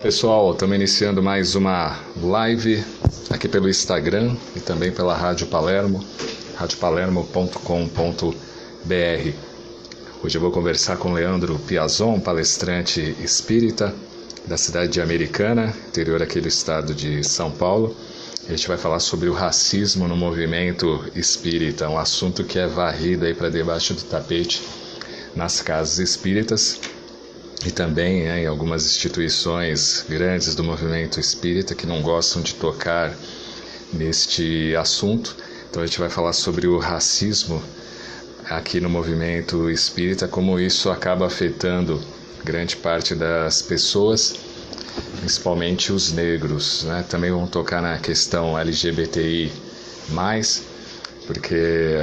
Pessoal, estamos iniciando mais uma live aqui pelo Instagram e também pela Rádio Palermo, radiopalermo.com.br. Hoje eu vou conversar com Leandro Piazon, palestrante espírita da cidade de Americana, interior aqui do estado de São Paulo. A gente vai falar sobre o racismo no movimento espírita, um assunto que é varrido aí para debaixo do tapete nas casas espíritas. E também em algumas instituições grandes do movimento espírita que não gostam de tocar neste assunto. Então a gente vai falar sobre o racismo aqui no movimento espírita, como isso acaba afetando grande parte das pessoas, principalmente os negros, né? Também vamos tocar na questão LGBTI+, porque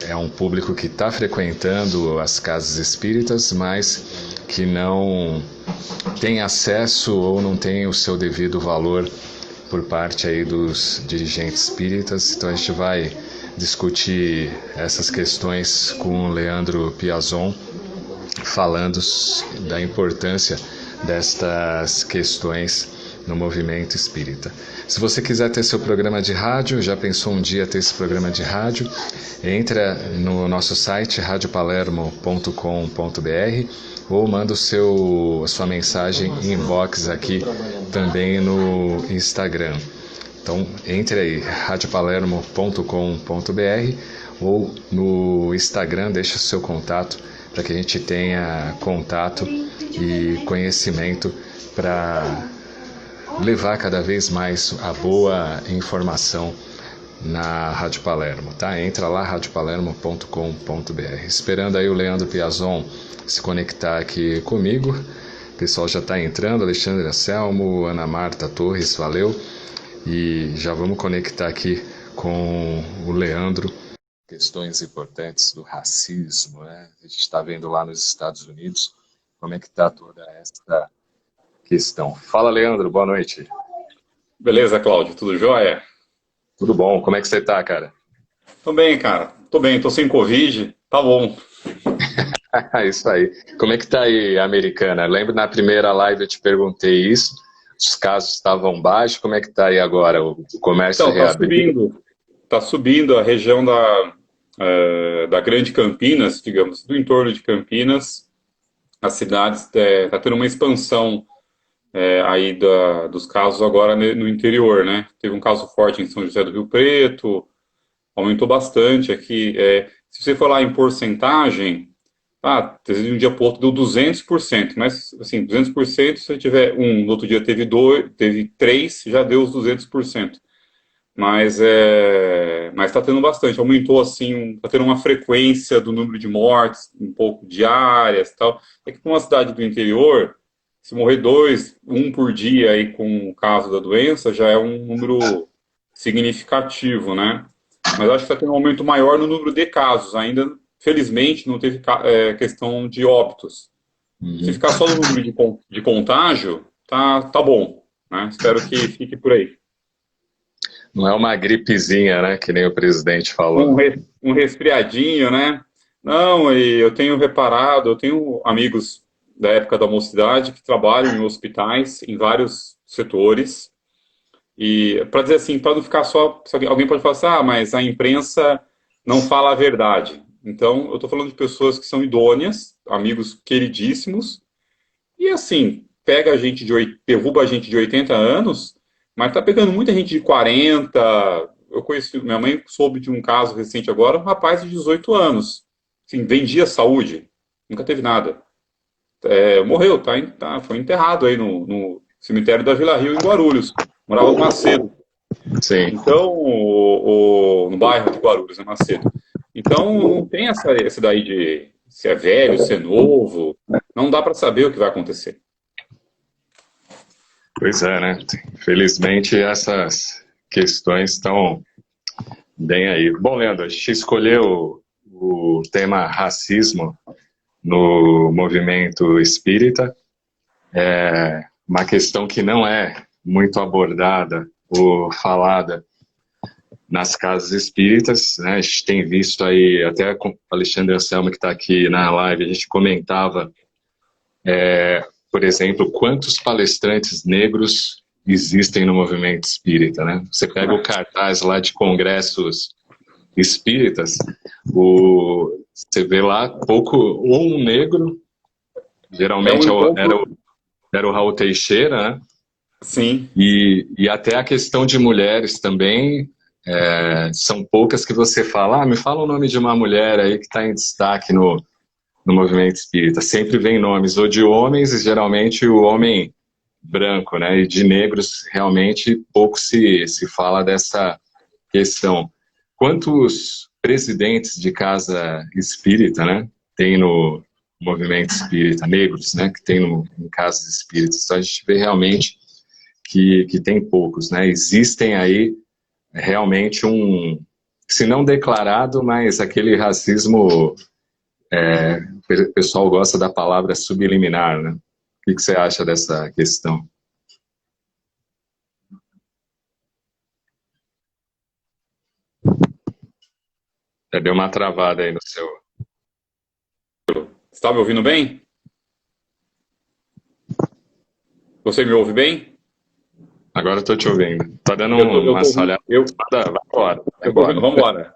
é um público que está frequentando as casas espíritas, mas que não tem acesso ou não tem o seu devido valor por parte aí dos dirigentes espíritas. Então a gente vai discutir essas questões com o Leandro Piazon, falando da importância destas questões no movimento espírita. Se você quiser ter seu programa de rádio, já pensou um dia ter esse programa de rádio, entra no nosso site radiopalermo.com.br ou manda a sua mensagem em inbox aqui também no Instagram. Então entre aí, radiopalermo.com.br ou no Instagram, deixa o seu contato para que a gente tenha contato e conhecimento para levar cada vez mais a boa informação na Rádio Palermo, tá? Entra lá, radiopalermo.com.br. Esperando aí o Leandro Piazon se conectar aqui comigo. O pessoal já está entrando, Alexandre Anselmo, Ana Marta Torres, valeu. E já vamos conectar aqui com o Leandro. Questões importantes do racismo, né? A gente está vendo lá nos Estados Unidos como é que está toda essa questão. Fala, Leandro, boa noite. Beleza, Cláudio, tudo jóia? Tudo bom, como é que você tá, cara? Tô bem, cara. Tô bem, tô sem Covid, tá bom. Isso aí. Como é que tá aí, Americana? Lembro na primeira live eu te perguntei isso, os casos estavam baixos, como é que tá aí agora? O comércio Então, reabriu? tá subindo a região da Grande Campinas, digamos, do entorno de Campinas, as cidades, tá tendo uma expansão aí dos casos agora no interior, né? Teve um caso forte em São José do Rio Preto, aumentou bastante aqui. Se você for lá em porcentagem, de um dia para o outro deu 200%, mas assim, 200%, se você tiver um, no outro dia teve dois, teve três, já deu os 200%. Mas está tendo bastante, aumentou assim, está tendo uma frequência do número de mortes um pouco diárias e tal. É que para uma cidade do interior, se morrer um por dia aí com o caso da doença, já é um número significativo, né? Mas acho que está tendo um aumento maior no número de casos. Ainda, felizmente, não teve questão de óbitos. Se ficar só no número de contágio, tá bom, né? Espero que fique por aí. Não é uma gripezinha, né, que nem o presidente falou. Um resfriadinho, né? Não, e eu tenho reparado, eu tenho amigos da época da mocidade que trabalham em hospitais, em vários setores. E para dizer assim, para não ficar só. Alguém pode falar assim, mas a imprensa não fala a verdade. Então, eu estou falando de pessoas que são idôneas, amigos queridíssimos, e assim, derruba a gente de 80 anos, mas tá pegando muita gente de 40. Eu conheci, minha mãe soube de um caso recente agora, um rapaz de 18 anos. Assim, vendia saúde, nunca teve nada. Morreu, foi enterrado aí no cemitério da Vila Rio, em Guarulhos. Morava no Macedo. Sim. Então, no bairro de Guarulhos, né, Macedo. Então, não tem essa daí de se é velho, se é novo. Não dá para saber o que vai acontecer. Pois é, né? Felizmente essas questões estão bem aí. Bom, Leandro, a gente escolheu o tema racismo no movimento espírita. É uma questão que não é muito abordada ou falada nas casas espíritas, né? A gente tem visto aí, até com o Alexandre Anselmo que está aqui na live, a gente comentava por exemplo, quantos palestrantes negros existem no movimento espírita, né? Você pega o cartaz lá de congressos espíritas, você vê lá pouco, um negro, geralmente era o Raul Teixeira, né? Sim. E até a questão de mulheres também, são poucas que você fala, me fala o nome de uma mulher aí que está em destaque no movimento espírita. Sempre vem nomes ou de homens, e geralmente o homem branco, né? E de negros, realmente, pouco se fala dessa questão. Quantos presidentes de casa espírita, né, tem no movimento espírita, negros, né, que tem em casas espíritas? Então a gente vê realmente que tem poucos, né? Existem aí realmente se não declarado, mas aquele racismo, o pessoal gosta da palavra subliminar, né? O que você acha dessa questão? Já deu uma travada aí no seu... Está me ouvindo bem? Você me ouve bem? Agora eu estou te ouvindo. Tá dando Eu uma tô, falhada. Vai embora, vai eu tô embora. ouvindo. Vamos embora.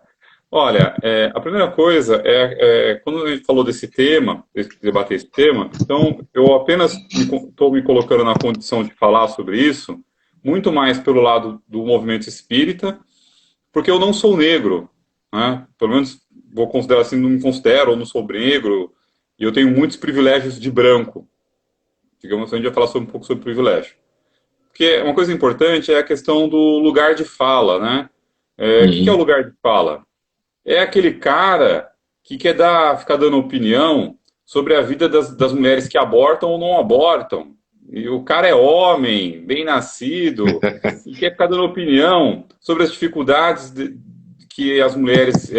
Olha, a primeira coisa quando a gente falou desse tema, debater esse tema, então eu apenas estou me colocando na condição de falar sobre isso, muito mais pelo lado do movimento espírita, porque eu não sou negro, né? Pelo menos vou considerar assim, não me considero, ou não sou negro, e eu tenho muitos privilégios de branco. Digamos assim, a gente vai falar um pouco sobre privilégio. Porque uma coisa importante é a questão do lugar de fala, né? O que é o lugar de fala? É aquele cara que quer ficar dando opinião sobre a vida das mulheres que abortam ou não abortam. E o cara é homem, bem nascido, e quer ficar dando opinião sobre as dificuldades que as mulheres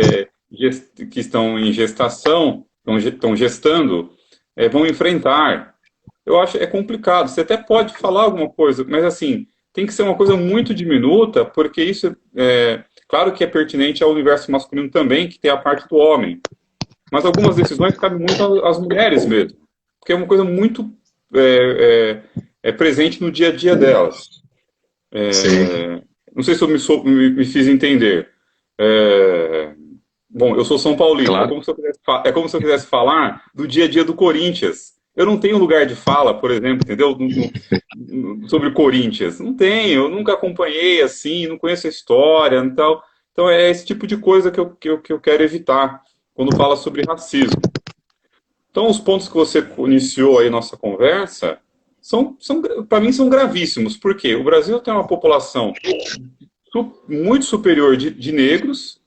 que estão em gestação, estão gestando, vão enfrentar. Eu acho complicado. Você até pode falar alguma coisa, mas assim, tem que ser uma coisa muito diminuta, porque isso claro que é pertinente ao universo masculino também, que tem a parte do homem. Mas algumas decisões cabem muito às mulheres mesmo, porque é uma coisa muito presente no dia a dia delas. Não sei se eu me fiz entender. Bom, eu sou São Paulino. Claro. É como se eu quisesse falar do dia a dia do Corinthians. Eu não tenho lugar de fala, por exemplo, entendeu? Sobre o Corinthians. Não tenho, eu nunca acompanhei assim, não conheço a história e tal. Então é esse tipo de coisa que eu quero evitar quando fala sobre racismo. Então os pontos que você iniciou aí nossa conversa para mim, são gravíssimos. Por quê? O Brasil tem uma população muito superior de negros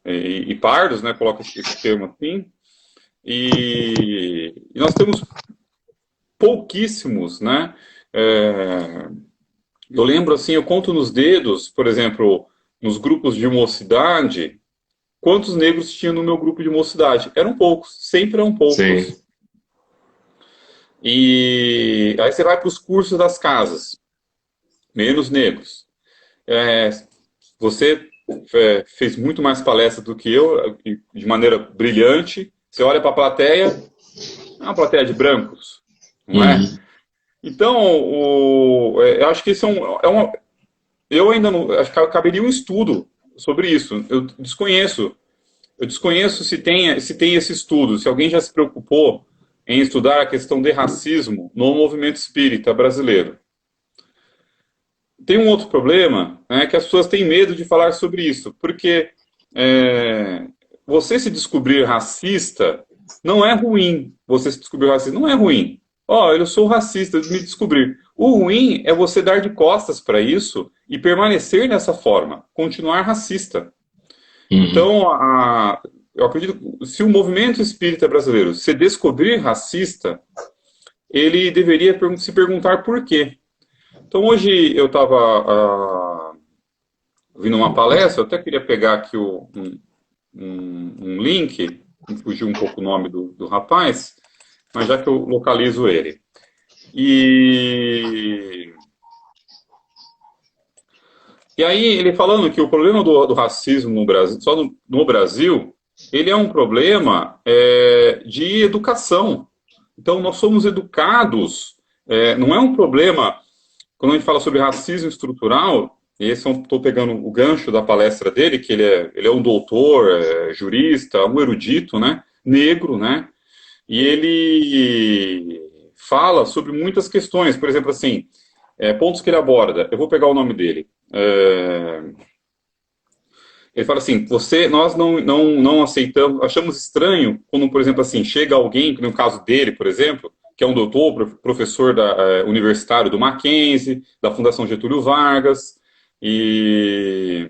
e pardos, né? Coloca esse termo assim. E nós temos pouquíssimos, né? Eu lembro assim, eu conto nos dedos, por exemplo, nos grupos de mocidade, quantos negros tinha no meu grupo de mocidade? Eram poucos, sempre eram poucos. Sim. E aí você vai para os cursos das casas, menos negros. Você fez muito mais palestras do que eu, de maneira brilhante. Você olha para a plateia, é uma plateia de brancos, não é? Então, eu acho que isso eu ainda não... Acho que caberia um estudo sobre isso. Eu desconheço se tem esse estudo, se alguém já se preocupou em estudar a questão de racismo no movimento espírita brasileiro. Tem um outro problema, né, que as pessoas têm medo de falar sobre isso, porque você se descobrir racista não é ruim. Você se descobrir racista não é ruim. Eu sou racista, me descobrir. O ruim é você dar de costas para isso e permanecer dessa forma, continuar racista. Então, eu acredito que se o movimento espírita brasileiro se descobrir racista, ele deveria se perguntar por quê. Então, hoje eu estava ouvindo uma palestra, eu até queria pegar aqui um link, me fugiu um pouco o nome do rapaz, mas já que eu localizo ele. E aí ele falando que o problema do racismo no Brasil, só no Brasil, ele é um problema de educação. Então, nós somos educados, não é um problema, quando a gente fala sobre racismo estrutural, e esse estou pegando o gancho da palestra dele, que ele é um doutor, jurista, um erudito, né, negro, né, e ele fala sobre muitas questões, por exemplo, assim, pontos que ele aborda, eu vou pegar o nome dele, ele fala assim, nós não aceitamos, achamos estranho quando, por exemplo, assim, chega alguém, no caso dele, por exemplo, que é um doutor, professor universitário do Mackenzie, da Fundação Getúlio Vargas, e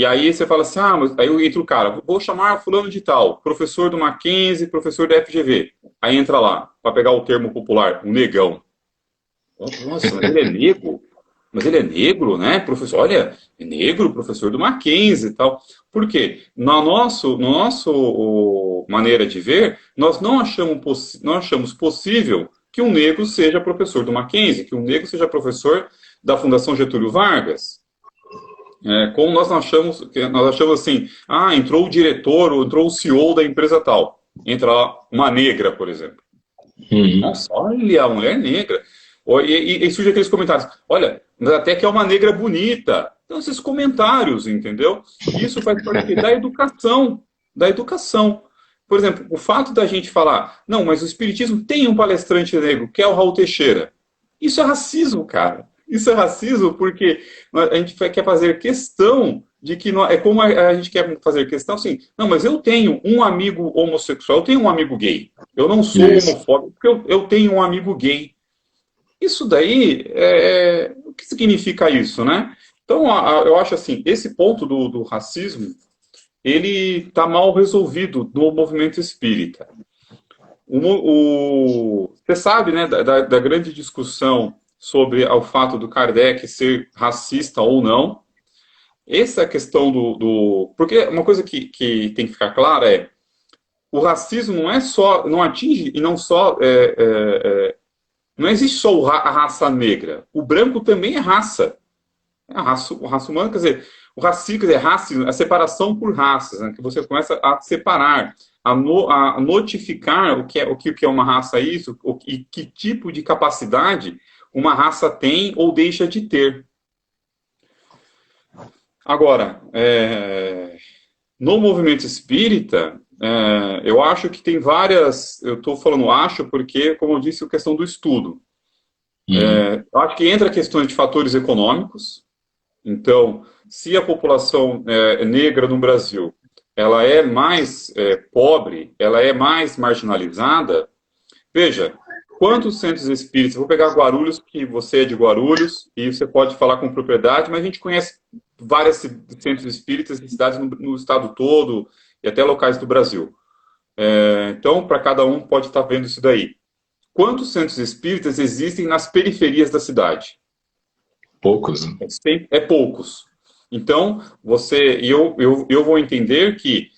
aí você fala assim, mas aí entra o cara, vou chamar fulano de tal, professor do Mackenzie, professor da FGV. Aí entra lá, para pegar o termo popular, um negão. Nossa, mas ele é negro? Mas ele é negro, né, professor? Olha, é negro, professor do Mackenzie e tal. Por quê? No nosso maneira de ver, nós não achamos possível que um negro seja professor do Mackenzie, que um negro seja professor da Fundação Getúlio Vargas. Como nós achamos assim, entrou o diretor, ou entrou o CEO da empresa tal. Entra lá uma negra, por exemplo. Nossa, olha, a mulher negra. E surge aqueles comentários, olha, mas até que é uma negra bonita. Então, esses comentários, entendeu? Isso faz parte da educação. Da educação. Por exemplo, o fato da gente falar, não, mas o espiritismo tem um palestrante negro, que é o Raul Teixeira. Isso é racismo, cara. Isso é racismo porque a gente quer fazer questão de que... É como a gente quer fazer questão assim, não, mas eu tenho um amigo homossexual, eu tenho um amigo gay. Eu não sou homofóbico porque eu tenho um amigo gay. Isso daí, o que significa isso, né? Então, eu acho assim, esse ponto do racismo, ele está mal resolvido no movimento espírita. Você sabe, né, da grande discussão sobre o fato do Kardec ser racista ou não. Essa questão porque uma coisa que tem que ficar clara é, o racismo não atinge e não só... não existe só a raça negra. O branco também é raça. A raça humana, quer dizer, o racismo, quer dizer, raça, a separação por raças, né, que você começa a separar, a notificar o que é uma raça isso, e que tipo de capacidade uma raça tem ou deixa de ter. Agora, no movimento espírita, eu acho que tem várias... Eu estou falando acho porque, como eu disse, a questão do estudo. Eu acho que entra questões de fatores econômicos. Então, se a população negra no Brasil ela é mais pobre, ela é mais marginalizada, veja, quantos centros espíritas... Vou pegar Guarulhos, que você é de Guarulhos, e você pode falar com propriedade, mas a gente conhece vários centros espíritas em cidades no estado todo, e até locais do Brasil. Então, para cada um pode estar vendo isso daí. Quantos centros espíritas existem nas periferias da cidade? Poucos. Né? Poucos. Então, eu vou entender que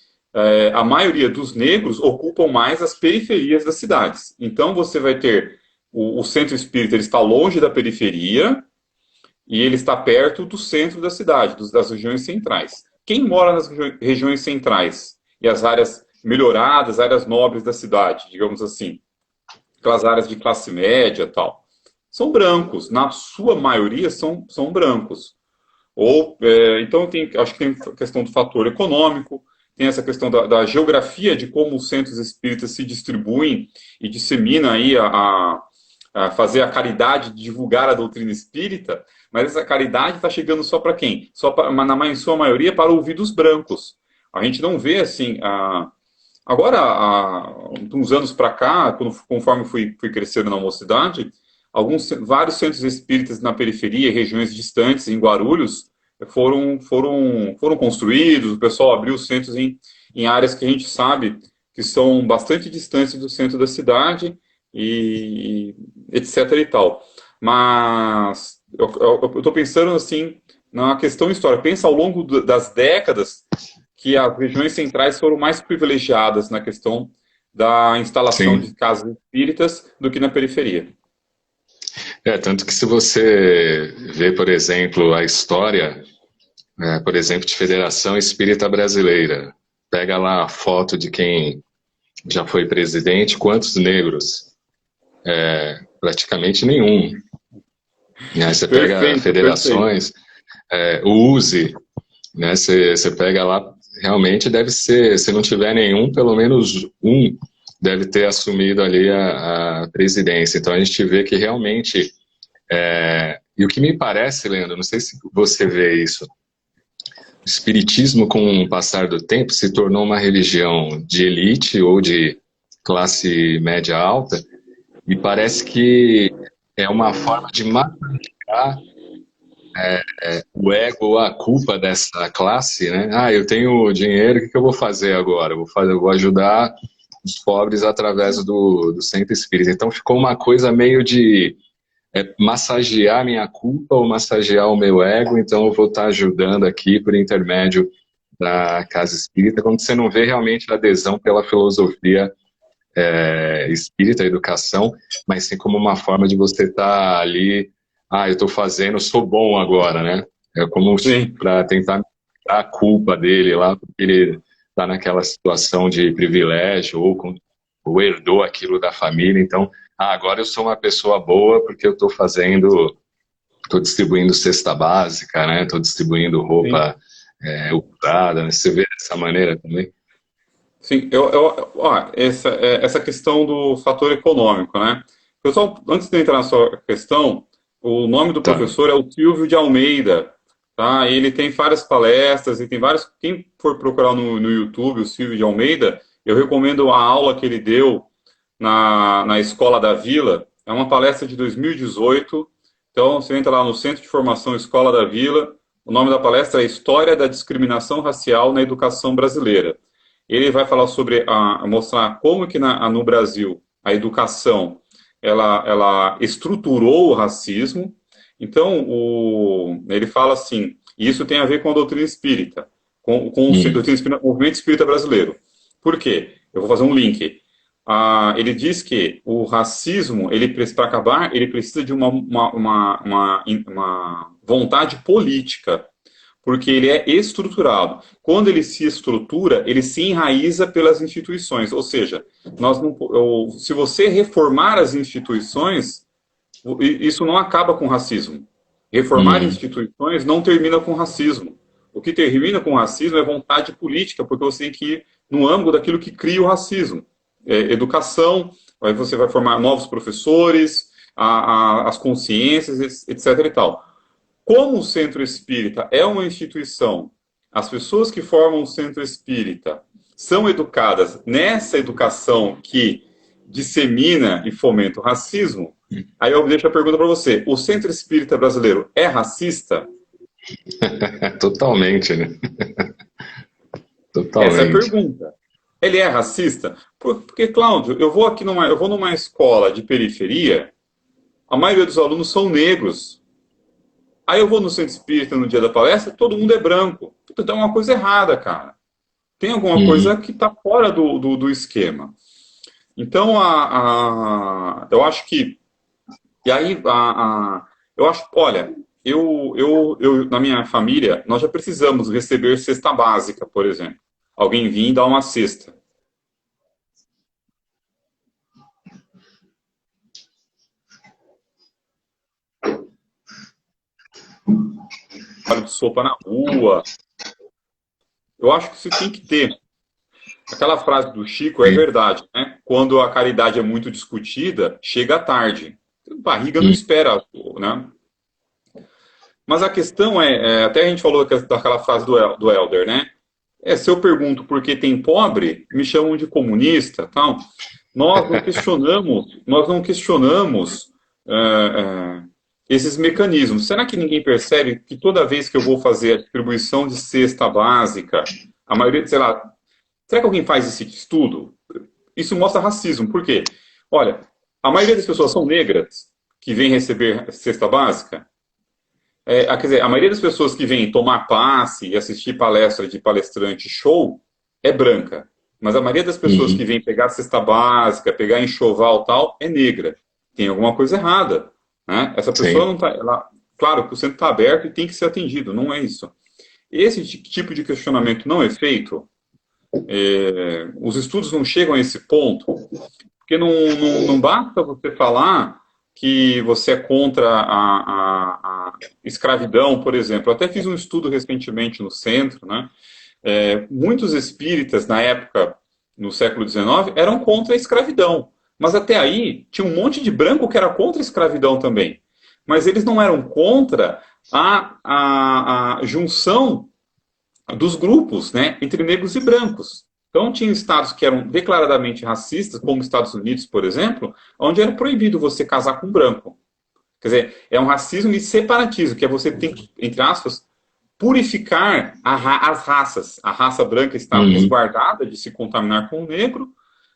a maioria dos negros ocupam mais as periferias das cidades. Então, você vai ter o centro espírita, ele está longe da periferia e ele está perto do centro da cidade, das regiões centrais. Quem mora nas regiões centrais e as áreas melhoradas, áreas nobres da cidade, digamos assim, aquelas áreas de classe média e tal, são brancos. Na sua maioria, são brancos. Então, acho que tem a questão do fator econômico, tem essa questão da geografia, de como os centros espíritas se distribuem e disseminam aí a fazer a caridade de divulgar a doutrina espírita, mas essa caridade está chegando só para quem? Na sua maioria, para ouvir dos brancos. A gente não vê assim... Agora, há uns anos para cá, conforme fui crescendo na mocidade, vários centros espíritas na periferia, regiões distantes, em Guarulhos, foram construídos, o pessoal abriu centros em áreas que a gente sabe que são bastante distantes do centro da cidade, e etc. e tal. Mas eu estou pensando assim na questão histórica. Pensa ao longo das décadas que as regiões centrais foram mais privilegiadas na questão da instalação de casas espíritas do que na periferia. Tanto que se você vê, por exemplo, a história, por exemplo, de Federação Espírita Brasileira, pega lá a foto de quem já foi presidente, quantos negros praticamente nenhum. Né? Você pega Perfeito, perfeito. federações, o USE, né? Você pega lá, realmente deve ser, se não tiver nenhum, pelo menos um deve ter assumido ali a presidência. Então a gente vê que realmente, e o que me parece, Leandro, não sei se você vê isso, o espiritismo com o passar do tempo se tornou uma religião de elite ou de classe média alta, e parece que é uma forma de massificar o ego ou a culpa dessa classe, né? Ah, eu tenho dinheiro, o que eu vou fazer agora? Eu vou ajudar os pobres através do centro espírita. Então ficou uma coisa meio de massagear minha culpa ou massagear o meu ego, então eu vou estar ajudando aqui por intermédio da casa espírita, quando você não vê realmente a adesão pela filosofia espírita, educação, mas sim como uma forma de você estar ali, eu estou fazendo, sou bom agora, né? É como Sim. para tentar tirar a culpa dele lá, porque ele está naquela situação de privilégio ou herdou aquilo da família, então, agora eu sou uma pessoa boa porque eu estou distribuindo cesta básica, né? Estou distribuindo Sim. roupa usada, né? Você vê dessa maneira também? Sim, essa questão do fator econômico, né? Pessoal, antes de entrar na sua questão, o nome do Tá. professor é o Silvio de Almeida, tá? Ele tem várias palestras e tem vários. Quem for procurar no YouTube o Silvio de Almeida, eu recomendo a aula que ele deu na Escola da Vila. É uma palestra de 2018. Então, você entra lá no Centro de Formação Escola da Vila. O nome da palestra é História da Discriminação Racial na Educação Brasileira. Ele vai falar sobre mostrar como que no Brasil a educação ela estruturou o racismo. Então, ele fala assim, e isso tem a ver com a doutrina espírita, com Hum, doutrina espírita, o movimento espírita brasileiro. Por quê? Eu vou fazer um link. Ele diz que o racismo, para acabar, ele precisa de uma vontade política, porque ele é estruturado. Quando ele se estrutura, ele se enraiza pelas instituições. Ou seja, se você reformar as instituições, isso não acaba com racismo. Reformar hum, instituições não termina com racismo. O que termina com racismo é vontade política, porque você tem que ir no âmbito daquilo que cria o racismo. Educação, aí você vai formar novos professores, as consciências, etc. e tal. Como o centro espírita é uma instituição, as pessoas que formam o centro espírita são educadas nessa educação que dissemina e fomenta o racismo, aí eu deixo a pergunta para você: o centro espírita brasileiro é racista? totalmente, né? Essa é a Totalmente. pergunta. Ele é racista? Porque, Cláudio, eu vou numa escola de periferia, a maioria dos alunos são negros. Aí eu vou no centro espírita no dia da palestra, todo mundo é branco. Puta, tem uma coisa errada, cara. Tem alguma coisa Uhum. que está fora do esquema. Então, eu acho que. E aí, eu acho. Olha, na minha família, nós já precisamos receber cesta básica, por exemplo. Alguém vir e dar uma cesta. Hora de sopa na rua. Eu acho que isso tem que ter. Aquela frase do Chico é Sim. verdade, né? Quando a caridade é muito discutida, chega tarde. Barriga não Hum. espera, né? Mas a questão até a gente falou daquela frase do Elder, né? Se eu pergunto por que tem pobre, me chamam de comunista, tal. Nós não questionamos é, é, esses mecanismos. Será que ninguém percebe que toda vez que eu vou fazer a distribuição de cesta básica, a maioria, sei lá, será que alguém faz esse estudo? Isso mostra racismo. Por quê? Olha, a maioria das pessoas são negras que vêm receber cesta básica. Quer dizer, a maioria das pessoas que vêm tomar passe e assistir palestra de palestrante show é branca. Mas a maioria das pessoas que Uhum. vêm pegar cesta básica, pegar enxoval e tal, é negra. Tem alguma coisa errada. Né? Essa pessoa Sim. não está. Claro que o centro está aberto e tem que ser atendido, não é isso. Esse tipo de questionamento não é feito, os estudos não chegam a esse ponto. Porque não basta você falar que você é contra a escravidão, por exemplo. Eu até fiz um estudo recentemente no centro, né? Muitos espíritas, na época, no século XIX, eram contra a escravidão. Mas até aí, tinha um monte de branco que era contra a escravidão também. Mas eles não eram contra a junção dos grupos, né, entre negros e brancos. Então, tinha estados que eram declaradamente racistas, como os Estados Unidos, por exemplo, onde era proibido você casar com branco. Quer dizer, é um racismo de separatismo, que é você tem que, entre aspas, purificar as raças. A raça branca está resguardada de se contaminar com o negro,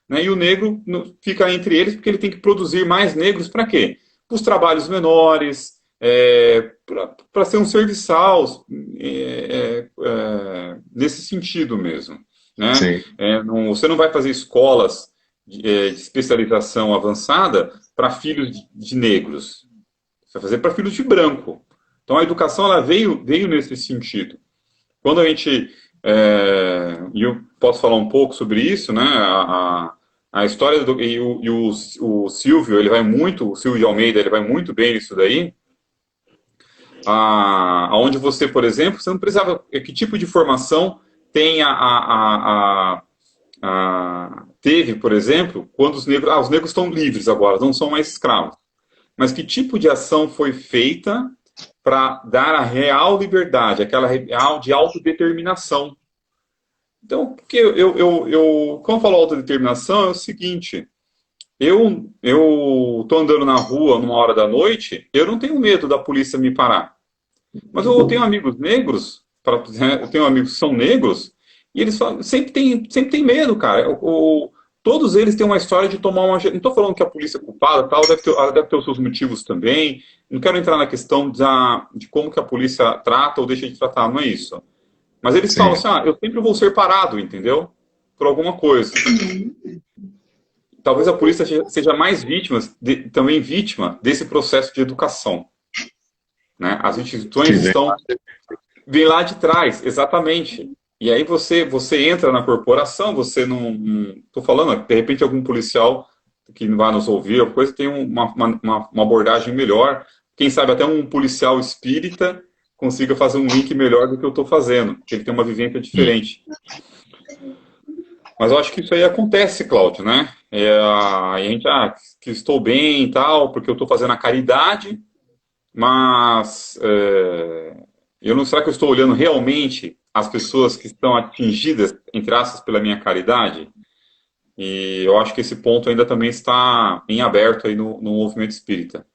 né, e o negro fica entre eles porque ele tem que produzir mais negros para quê? Para os trabalhos menores, para ser um serviçal, nesse sentido mesmo. Né? Você não vai fazer escolas de especialização avançada para filhos de negros. Você vai fazer para filhos de branco. Então a educação ela veio nesse sentido. Quando a gente... e eu posso falar um pouco sobre isso, né? A história o Silvio, o Silvio de Almeida, ele vai muito bem nisso daí. Onde você, por exemplo, você não precisava... Que tipo de formação teve, por exemplo, quando os negros estão livres agora, não são mais escravos. Mas que tipo de ação foi feita para dar a real liberdade, aquela real de autodeterminação? Então, porque quando eu falo autodeterminação, é o seguinte: eu estou andando na rua numa hora da noite, eu não tenho medo da polícia me parar. Mas eu tenho amigos negros, eu tenho amigos que são negros, e eles sempre tem medo, cara. Todos eles têm uma história de tomar uma... Não estou falando que a polícia é culpada, tal, ela deve ter os seus motivos também. Não quero entrar na questão de como que a polícia trata ou deixa de tratar, não é isso. Mas eles falam assim, eu sempre vou ser parado, entendeu? Por alguma coisa. Talvez a polícia seja mais também vítima desse processo de educação. Né? As instituições vêm lá de trás, exatamente. E aí você entra na corporação, você não... Estou falando, de repente algum policial que vai nos ouvir, ou coisa, tem uma abordagem melhor. Quem sabe até um policial espírita consiga fazer um link melhor do que eu estou fazendo, porque ele tem uma vivência diferente. Mas eu acho que isso aí acontece, Cláudio, né? A gente, que estou bem e tal, porque eu estou fazendo a caridade, mas será que eu estou olhando realmente as pessoas que estão atingidas, entre aspas, pela minha caridade? E eu acho que esse ponto ainda também está em aberto aí no movimento espírita.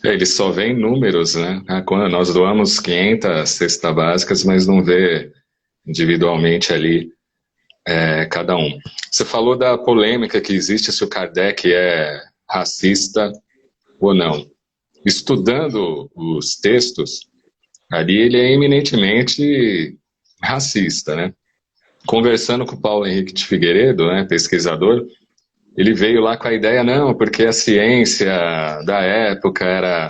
Eles só veem números, né? Quando nós doamos 500 cestas básicas, mas não vê individualmente ali cada um. Você falou da polêmica que existe se o Kardec é racista ou não. Estudando os textos, ali ele é eminentemente racista, né? Conversando com o Paulo Henrique de Figueiredo, né, pesquisador, ele veio lá com a ideia, não, porque a ciência da época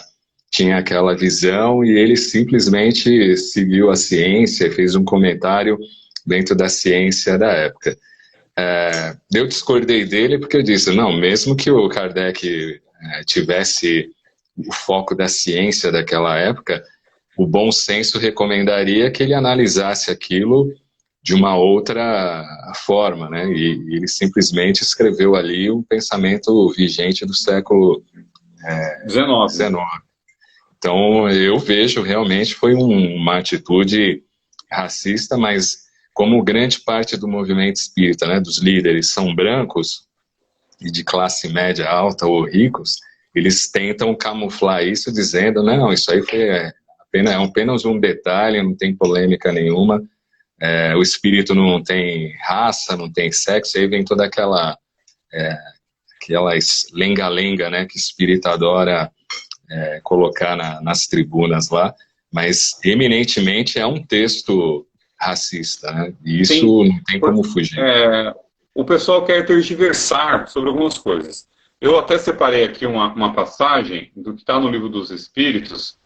tinha aquela visão e ele simplesmente seguiu a ciência e fez um comentário dentro da ciência da época. Eu discordei dele porque eu disse, não, mesmo que o Kardec tivesse o foco da ciência daquela época, o bom senso recomendaria que ele analisasse aquilo de uma outra forma, né? E ele simplesmente escreveu ali um pensamento vigente do século XIX. Então, eu vejo realmente foi uma atitude racista, mas como grande parte do movimento espírita, né, dos líderes são brancos e de classe média alta ou ricos, eles tentam camuflar isso dizendo, não, isso aí foi apenas um detalhe, não tem polêmica nenhuma, o espírito não tem raça, não tem sexo, aí vem toda aquela lenga-lenga, né, que o espírito adora colocar nas tribunas lá, mas eminentemente é um texto racista, né, e isso não tem como fugir. O pessoal quer tergiversar sobre algumas coisas. Eu até separei aqui uma passagem do que está no Livro dos Espíritos.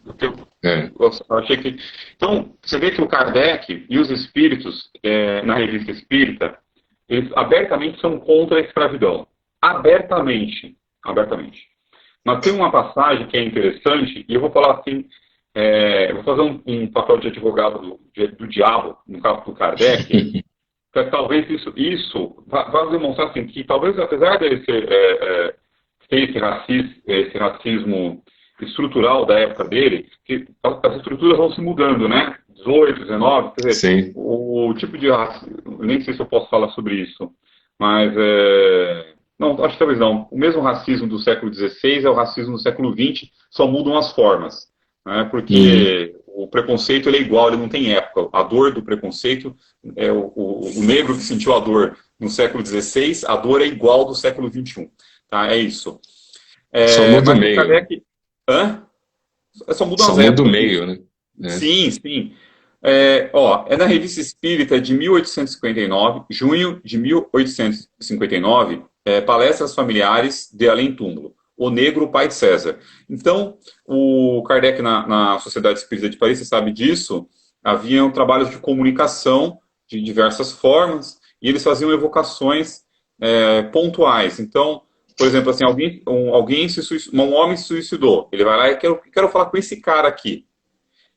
Eu achei que... Então, você vê que o Kardec e os espíritos, na Revista Espírita, eles abertamente são contra a escravidão. abertamente. Abertamente. Mas tem uma passagem que é interessante, e eu vou falar assim, eu vou fazer um papel de advogado do diabo, no caso do Kardec, para talvez isso vai demonstrar assim, que talvez, apesar dele ter esse racismo estrutural da época dele, que as estruturas vão se mudando, né? 18, 19, quer dizer, Sim. o tipo de racismo, nem sei se eu posso falar sobre isso, mas não, acho que talvez não. O mesmo racismo do século XVI é o racismo do século XX, só mudam as formas, né? Porque o preconceito ele é igual, ele não tem época. A dor do preconceito, o negro que sentiu a dor no século XVI, a dor é igual do século XXI. Tá? É isso. Só muda o Mas o meio. Kardec... Hã? Só mudam Só as muda épocas. o meio, né? Sim, sim. É na Revista Espírita de 1859, junho de 1859, Palestras Familiares de Além Túmulo, O Negro, o Pai de César. Então, o Kardec, na Sociedade Espírita de Paris, você sabe disso, haviam trabalhos de comunicação de diversas formas, e eles faziam evocações pontuais. Então, por exemplo, assim, um homem se suicidou, ele vai lá e quero falar com esse cara aqui.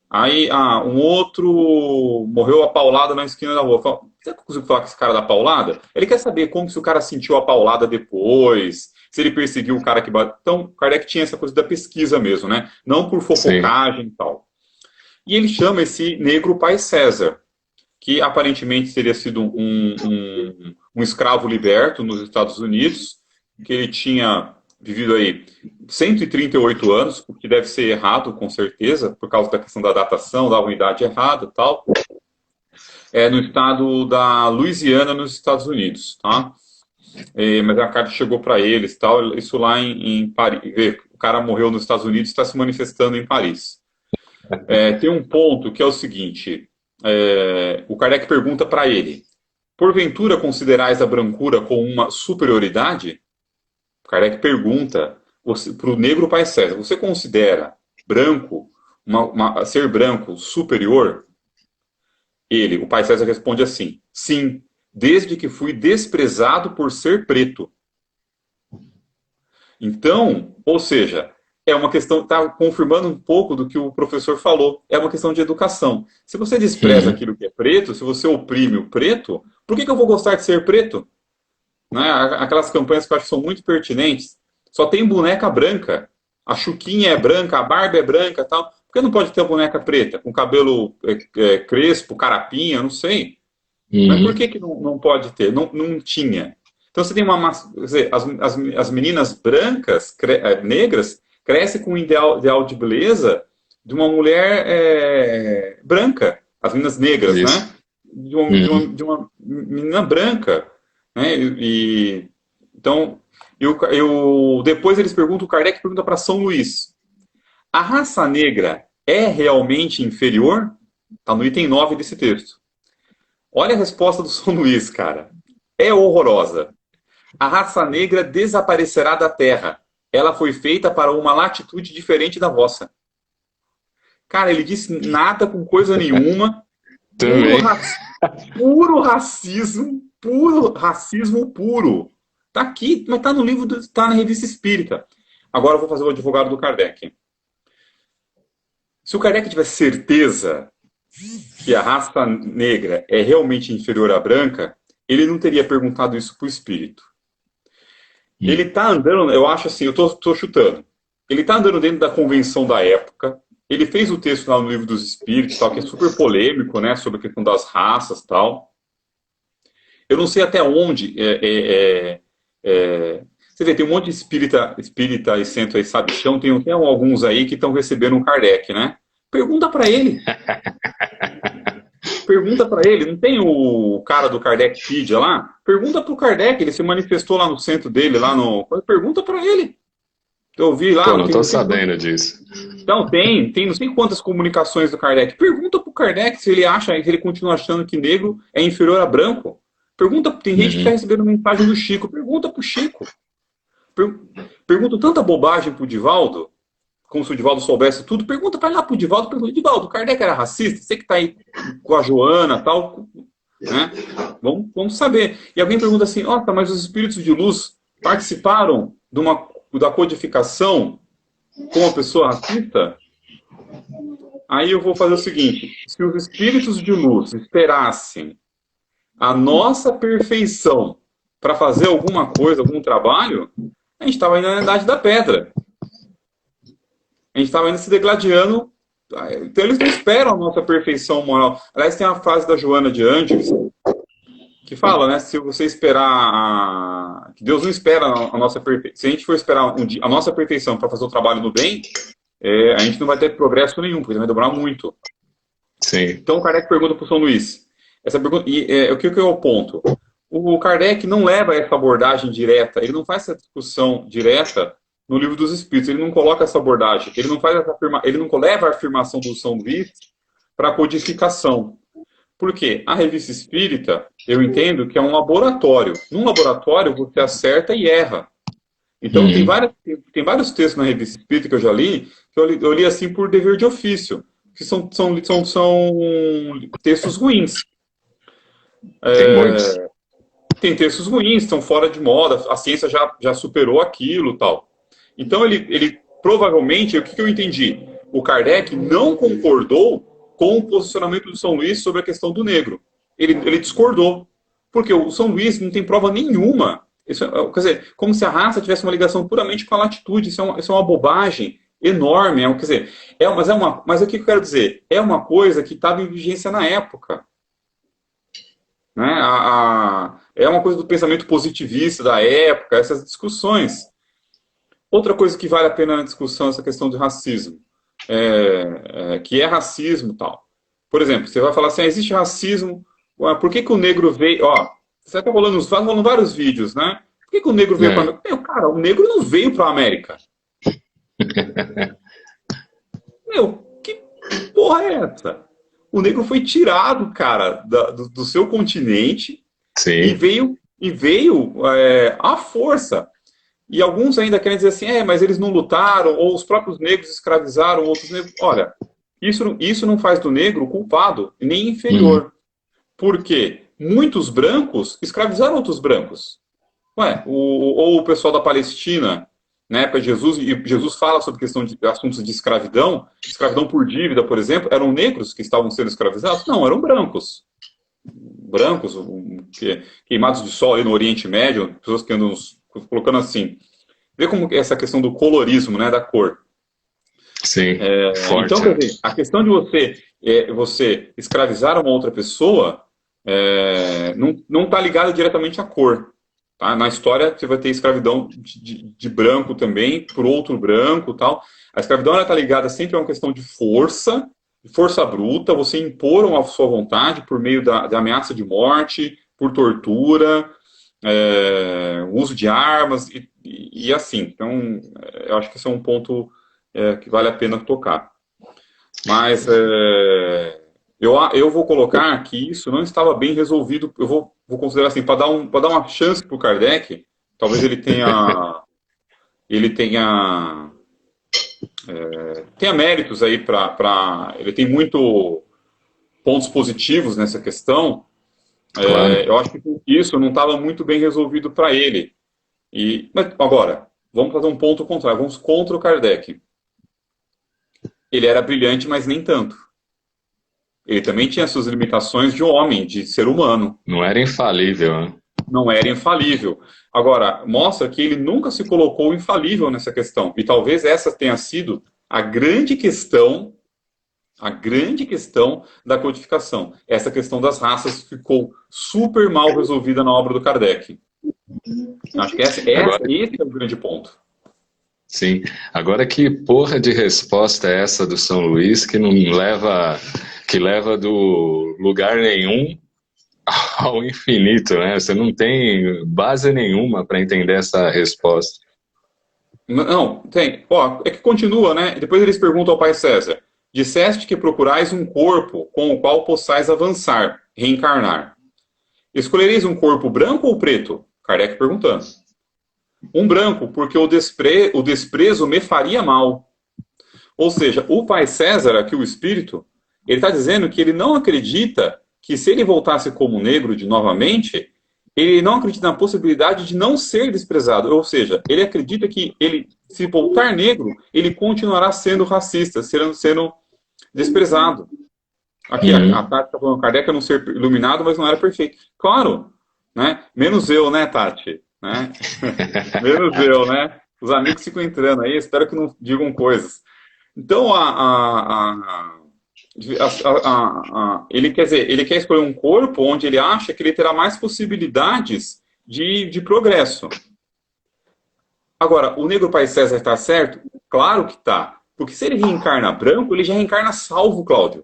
Aí, um outro morreu apaulado na esquina da rua. Fala, você conseguiu falar com esse cara da paulada? Ele quer saber como se o cara sentiu a paulada depois, se ele perseguiu o cara que bateu. Então, Kardec tinha essa coisa da pesquisa mesmo, né? Não por fofocagem e tal. E ele chama esse negro Pai César, que aparentemente teria sido um escravo liberto nos Estados Unidos, que ele tinha vivido aí 138 anos, o que deve ser errado, com certeza, por causa da questão da datação, da unidade errada e tal, no estado da Louisiana, nos Estados Unidos, tá? Mas a carta chegou para eles, tal, isso lá em Paris. O cara morreu nos Estados Unidos e está se manifestando em Paris. Tem um ponto que é o seguinte, o Kardec pergunta para ele, porventura considerais a brancura como uma superioridade? O Kardec pergunta para o negro Pai César, você considera branco, ser branco superior? O Pai César responde assim, sim, desde que fui desprezado por ser preto. Então, ou seja, é uma questão, está confirmando um pouco do que o professor falou, é uma questão de educação. Se você despreza aquilo que é preto, se você oprime o preto, por que eu vou gostar de ser preto? Né? Aquelas campanhas que eu acho que são muito pertinentes. Só tem boneca branca. A Chuquinha é branca, a Barbie é branca tal. Por que não pode ter uma boneca preta? Com cabelo crespo, carapinha, não sei. Mas por que não pode ter? Não tinha. Então você tem quer dizer, as meninas brancas, negras, crescem com o ideal de beleza de uma mulher branca. As meninas negras, né? De uma menina branca. Né? Então, depois eles perguntam, o Kardec pergunta para São Luís, a raça negra é realmente inferior? Está no item 9 desse texto. Olha a resposta do São Luís, cara. É horrorosa. A raça negra desaparecerá da Terra. Ela foi feita para uma latitude diferente da vossa. Cara, ele disse nada com coisa nenhuma. Puro racismo puro. Tá aqui, mas tá no livro, tá na Revista Espírita. Agora eu vou fazer o advogado do Kardec. Se o Kardec tivesse certeza que a raça negra é realmente inferior à branca, ele não teria perguntado isso pro espírito. Ele tá andando, eu acho assim, eu tô chutando. Ele tá andando dentro da convenção da época. Ele fez o texto lá no Livro dos Espíritos, tal, que é super polêmico, né, sobre a questão das raças, tal. Eu não sei até onde você vê, tem um monte de espírita e centro aí, sabichão, tem alguns aí que estão recebendo um Kardec, né? Pergunta para ele. Pergunta para ele. Não tem o cara do Kardecpedia lá? Pergunta pro Kardec, ele se manifestou lá no centro dele, lá no... Pergunta para ele. Eu vi lá... Pô, não tô sabendo disso. Então, tem não sei quantas comunicações do Kardec. Pergunta pro Kardec se ele continua achando que negro é inferior a branco. Pergunta, tem gente que está recebendo mensagem do Chico. Pergunta pro Chico. Pergunta tanta bobagem pro Divaldo, como se o Divaldo soubesse tudo. Pergunta para lá pro Divaldo. Pergunta, Divaldo, o Kardec era racista? Você que está aí com a Joana e tal, né? Vamos saber. E alguém pergunta assim, mas os espíritos de luz participaram da codificação com uma pessoa racista? Aí eu vou fazer o seguinte, se os espíritos de luz esperassem a nossa perfeição para fazer alguma coisa, algum trabalho, a gente estava ainda na Idade da Pedra. A gente estava ainda se degladiando. Então eles não esperam a nossa perfeição moral. Aliás, tem uma frase da Joana de Ângeles que fala, né? Se você esperar... que Deus não espera a nossa perfeição. Se a gente for esperar a nossa perfeição para fazer o trabalho do bem, a gente não vai ter progresso nenhum, porque vai demorar muito. Sim. Então o Kardec pergunta para o São Luís. Essa pergunta, o que é o ponto? O Kardec não leva essa abordagem direta, ele não faz essa discussão direta no Livro dos Espíritos, ele não coloca essa abordagem, ele não leva a afirmação do São Luís para a codificação. Por quê? A revista espírita, eu entendo que é um laboratório. Num laboratório você acerta e erra. Então tem vários textos na revista espírita que eu já li, que eu li assim por dever de ofício, que são textos ruins. Tem muitos. Tem textos ruins, estão fora de moda, a ciência já superou aquilo e tal. Então ele provavelmente, o que eu entendi? O Kardec não concordou com o posicionamento do São Luís sobre a questão do negro. Ele discordou. Porque o São Luís não tem prova nenhuma. Quer dizer, como se a raça tivesse uma ligação puramente com a latitude. Isso é uma bobagem enorme. Quer dizer, mas o que eu quero dizer? É uma coisa que estava em vigência na época. Né? É uma coisa do pensamento positivista da época, essas discussões. Outra coisa que vale a pena na discussão é essa questão de racismo. Que é racismo e tal. Por exemplo, você vai falar assim, existe racismo, por que o negro veio... Você está rolando vários vídeos, né? Por que o negro veio para a América? Cara, o negro não veio para a América. Que porra é essa? O negro foi tirado, cara, do seu continente. Sim. e veio à força. E alguns ainda querem dizer assim, mas eles não lutaram, ou os próprios negros escravizaram outros negros. Olha, isso não faz do negro culpado, nem inferior. Porque muitos brancos escravizaram outros brancos. Ou o pessoal da Palestina, na época de Jesus, e Jesus fala sobre questão de assuntos de escravidão por dívida, por exemplo, eram negros que estavam sendo escravizados? Não, eram brancos. Brancos, queimados de sol ali no Oriente Médio, pessoas que andam colocando assim. Vê como essa questão do colorismo, né, da cor. Sim, forte. Então, quer dizer, a questão de você escravizar uma outra pessoa não está ligada diretamente à cor. Tá? Na história, você vai ter escravidão de branco também, por outro branco e tal. A escravidão está ligada sempre a uma questão de força bruta, você impor a sua vontade por meio da ameaça de morte, por tortura, uso de armas e assim. Então, eu acho que esse é um ponto que vale a pena tocar. Mas eu vou colocar que isso não estava bem resolvido. Eu vou considerar assim, para dar uma chance para o Kardec, talvez ele tenha méritos aí ele tem muito pontos positivos nessa questão. Claro. Eu acho que isso não estava muito bem resolvido para ele. Mas agora, vamos fazer um ponto contrário, vamos contra o Kardec. Ele era brilhante, mas nem tanto. Ele também tinha suas limitações de homem, de ser humano. Não era infalível, né? Não era infalível. Agora, mostra que ele nunca se colocou infalível nessa questão. E talvez essa tenha sido a grande questão da codificação. Essa questão das raças ficou super mal resolvida na obra do Kardec. Acho que esse é o grande ponto. Sim. Agora, que porra de resposta é essa do São Luís que leva do lugar nenhum ao infinito, né? Você não tem base nenhuma para entender essa resposta. Não, tem. É que continua, né? Depois eles perguntam ao Pai César: disseste que procurais um corpo com o qual possais avançar, reencarnar. Escolhereis um corpo branco ou preto? Kardec perguntando. Um branco, porque o desprezo me faria mal. Ou seja, o Pai César, aqui o espírito, ele está dizendo que ele não acredita que se ele voltasse como negro novamente, ele não acredita na possibilidade de não ser desprezado. Ou seja, ele acredita que ele, se voltar negro, ele continuará sendo racista, sendo desprezado. Aqui, a Tati está falando, Kardec é não ser iluminado, mas não era perfeito. Claro, né? Menos eu, né, Tati? Né? Menos eu, né? Os amigos ficam entrando aí, espero que não digam coisas. Então, ele quer dizer, ele quer escolher um corpo onde ele acha que ele terá mais possibilidades de progresso. Agora, o negro Pai César está certo? Claro que está. Porque se ele reencarna branco, ele já reencarna salvo, Cláudio.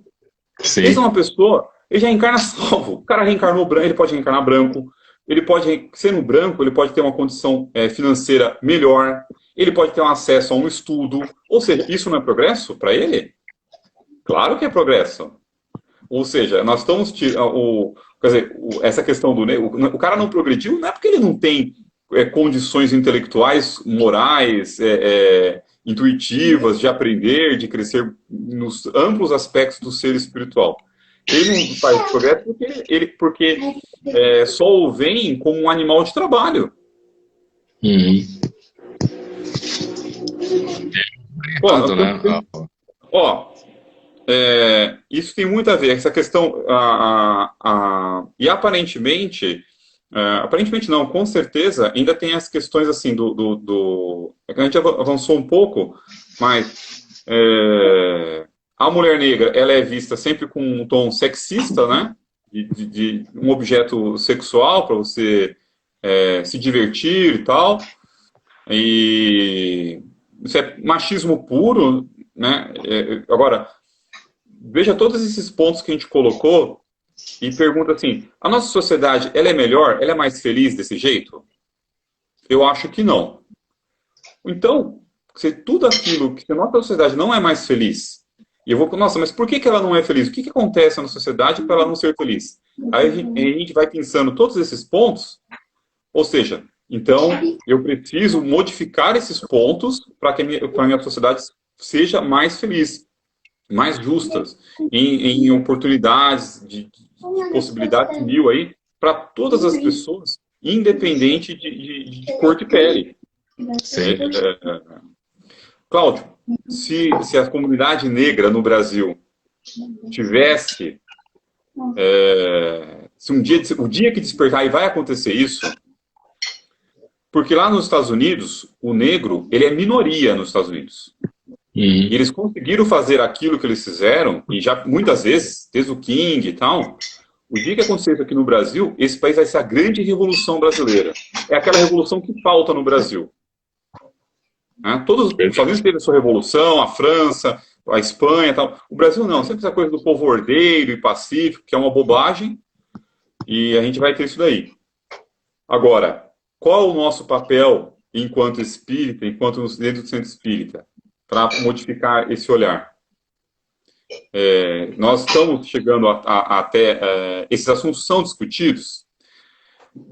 Sim. Essa é uma pessoa, ele já reencarna salvo. O cara reencarnou branco, ele pode reencarnar branco. Ele pode, sendo branco, ele pode ter uma condição financeira melhor. Ele pode ter um acesso a um estudo. Ou seja, isso não é progresso para ele? Claro que é progresso. Ou seja, nós estamos... quer dizer, essa questão do negro... O cara não progrediu não é porque ele não tem condições intelectuais, morais, intuitivas de aprender, de crescer nos amplos aspectos do ser espiritual. Ele não faz progresso porque só o veem como um animal de trabalho. Isso tem muito a ver, essa questão, e aparentemente não, com certeza, ainda tem as questões assim a gente avançou um pouco, mas a mulher negra, ela é vista sempre com um tom sexista, né? De um objeto sexual para você se divertir e tal. E isso é machismo puro, né? Agora, veja todos esses pontos que a gente colocou e pergunta assim, a nossa sociedade, ela é melhor? Ela é mais feliz desse jeito? Eu acho que não. Então, se tudo aquilo que a nossa sociedade não é mais feliz, e eu vou, nossa, mas por que ela não é feliz? O que acontece na sociedade para ela não ser feliz? Aí a gente vai pensando todos esses pontos, ou seja, então eu preciso modificar esses pontos para que a minha sociedade seja mais feliz, mais justas, em oportunidades, de possibilidades mil aí, para todas as pessoas, independente de cor de pele. Cláudio, se a comunidade negra no Brasil tivesse, se o dia que despertar, e vai acontecer isso, porque lá nos Estados Unidos, o negro, ele é minoria nos Estados Unidos. E eles conseguiram fazer aquilo que eles fizeram, e já muitas vezes, desde o King e tal, o dia que acontecer isso aqui no Brasil, esse país vai ser a grande revolução brasileira. É aquela revolução que falta no Brasil. Todos os Estados Unidos teve a sua revolução, a França, a Espanha e tal. O Brasil não, sempre essa coisa do povo ordeiro e pacífico, que é uma bobagem, e a gente vai ter isso daí. Agora, qual o nosso papel enquanto espírita, enquanto dentro do centro espírita, para modificar esse olhar? Nós estamos chegando até... esses assuntos são discutidos.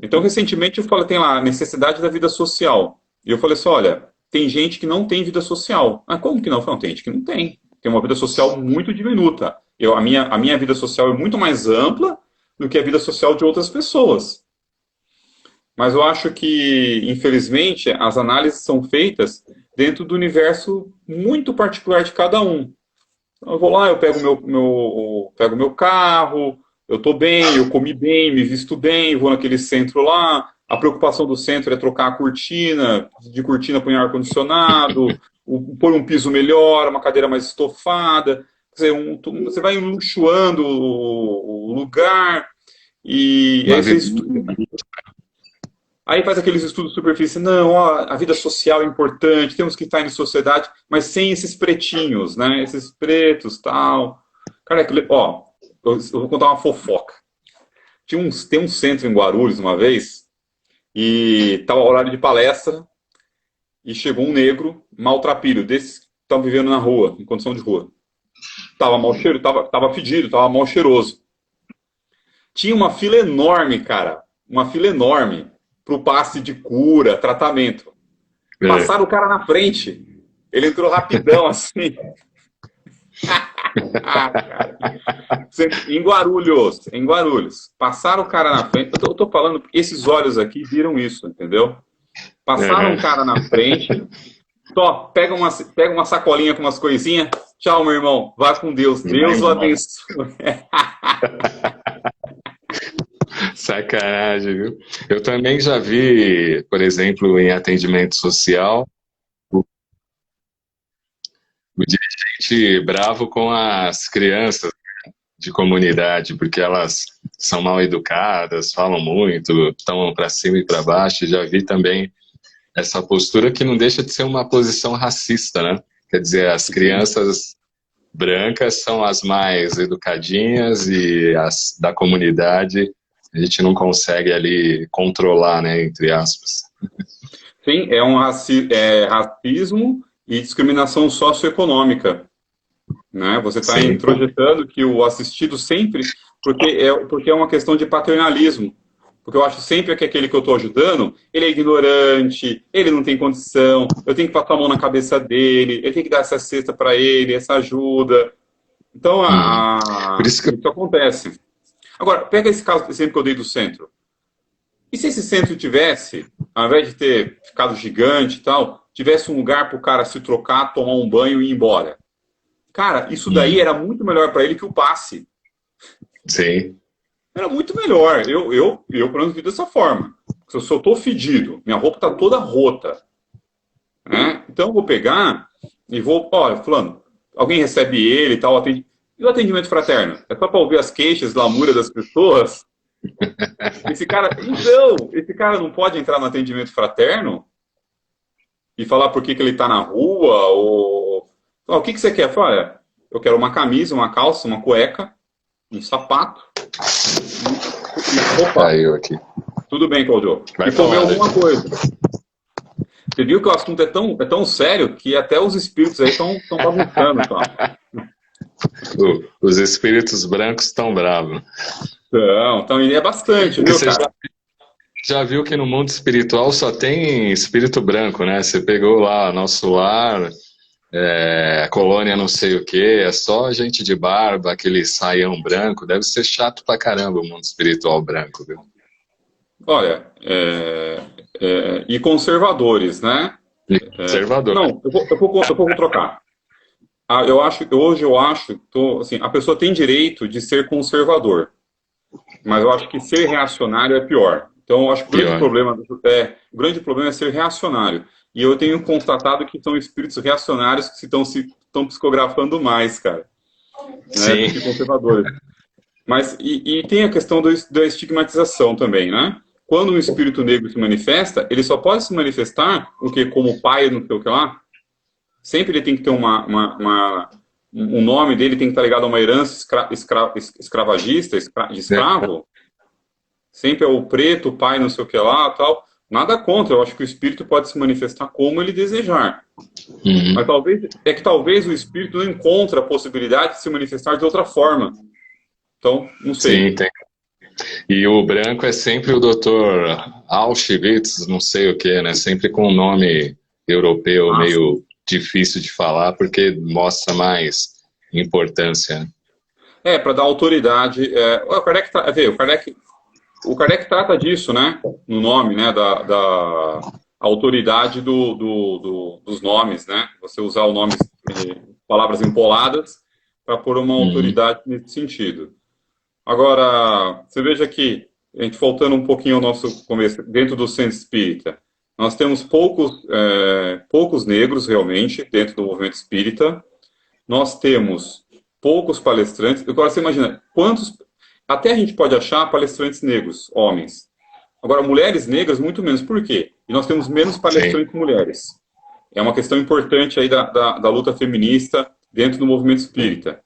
Então, recentemente, eu falei, tem lá a necessidade da vida social. E eu falei assim, olha, tem gente que não tem vida social. Ah, como que não? Eu falei, não, tem gente que não tem. Tem uma vida social muito diminuta. A minha vida social é muito mais ampla do que a vida social de outras pessoas. Mas eu acho que, infelizmente, as análises são feitas dentro do universo muito particular de cada um. Então, eu vou lá, eu pego meu carro, eu estou bem, eu comi bem, me visto bem, vou naquele centro lá. A preocupação do centro é trocar a cortina, de cortina para um ar-condicionado, pôr um piso melhor, uma cadeira mais estofada. Quer dizer, você vai luxuando o lugar e aí faz aqueles estudos de superfície. Não, a vida social é importante, temos que estar em sociedade, mas sem esses pretinhos, né? Esses pretos e tal. Cara, eu vou contar uma fofoca. Tem um centro em Guarulhos uma vez, e estava horário de palestra, e chegou um negro maltrapilho, desses que estavam vivendo na rua, em condição de rua. Tava fedido, tava mal cheiroso. Tinha uma fila enorme, cara. Uma fila enorme pro passe de cura, tratamento. Passaram o cara na frente. Ele entrou rapidão, assim. Cara. Em Guarulhos, passaram o cara na frente. Eu tô falando, esses olhos aqui viram isso, entendeu? Passaram Uhum. um cara na frente, pega uma sacolinha com umas coisinhas. Tchau, meu irmão. Vá com Deus. Vai Deus o embora. abençoe. Sacanagem, viu? Eu também já vi, por exemplo, em atendimento social, o, o dirigente bravo com as crianças de comunidade, porque elas são mal educadas, falam muito, estão para cima e para baixo. Já vi também essa postura que não deixa de ser uma posição racista, né? Quer dizer, as crianças brancas são as mais educadinhas e as da comunidade a gente não consegue ali controlar, né, entre aspas. Sim, racismo e discriminação socioeconômica. Né? Você está Sim, introjetando que o assistido sempre, porque é uma questão de paternalismo. Porque eu acho sempre que aquele que eu estou ajudando, ele é ignorante, ele não tem condição, eu tenho que passar a mão na cabeça dele, eu tenho que dar essa cesta para ele, essa ajuda. Então, por isso que isso acontece. Agora, pega esse caso, exemplo que eu dei do centro. E se esse centro tivesse, ao invés de ter ficado gigante e tal, tivesse um lugar para o cara se trocar, tomar um banho e ir embora? Cara, isso daí era muito melhor para ele que o passe. sim, Era muito melhor. Pelo menos, vi dessa forma. Se eu tô fedido, minha roupa tá toda rota, né? Então eu vou pegar e vou, olha, fulano, alguém recebe ele e tal, atende. E o atendimento fraterno? É só para ouvir as queixas, lamúria das pessoas? Esse cara não pode entrar no atendimento fraterno e falar por que ele tá na rua, ou... O que você quer? Fala, olha, eu quero uma camisa, uma calça, uma cueca, um sapato e roupa. caiu aqui. Tudo bem, Claudio. Vai E comer falar, né? alguma coisa. Você viu que o assunto é tão sério que até os espíritos aí estão bagunçando, tá? Os espíritos brancos estão bravos. Então, e é bastante, viu, Você cara? já viu que no mundo espiritual só tem espírito branco, né? Você pegou lá nosso lar, colônia não sei o que, é só gente de barba, aquele saião branco. Deve ser chato pra caramba o mundo espiritual branco, viu? Olha, e conservadores, né? Conservador. Não, eu vou trocar. Hoje eu acho, assim, a pessoa tem direito de ser conservador, mas eu acho que ser reacionário é pior. Então, eu acho que Pior. o grande problema é ser reacionário. E eu tenho constatado que são espíritos reacionários que estão psicografando mais, cara, né, do Sim, que conservadores. Mas, e tem a questão da estigmatização também, né? Quando um espírito negro se manifesta, ele só pode se manifestar o que como pai, não sei o que lá. Sempre ele tem que ter um nome dele tem que estar ligado a uma herança escravagista, de escravo. Sempre é o preto, o pai, não sei o que lá, tal. Nada contra, eu acho que o espírito pode se manifestar como ele desejar. Mas talvez o espírito não encontre a possibilidade de se manifestar de outra forma. Então, não sei. sim, tem. E o branco é sempre o doutor Auschwitz, não sei o que, né? Sempre com um nome europeu Ah, meio difícil de falar, porque mostra mais importância. para dar autoridade. O Kardec trata disso, né? No nome, né? Da autoridade dos nomes, né? Você usar o nome, palavras empoladas, para pôr uma Uhum. autoridade nesse sentido. Agora, você veja que, a gente voltando um pouquinho ao nosso começo, dentro do centro espírita, nós temos poucos negros, realmente, dentro do movimento espírita. Nós temos poucos palestrantes. Agora, você imagina, quantos... Até a gente pode achar palestrantes negros, homens. Agora, mulheres negras, muito menos. Por quê? E nós temos menos Sim, palestrantes mulheres. É uma questão importante aí da luta feminista dentro do movimento espírita.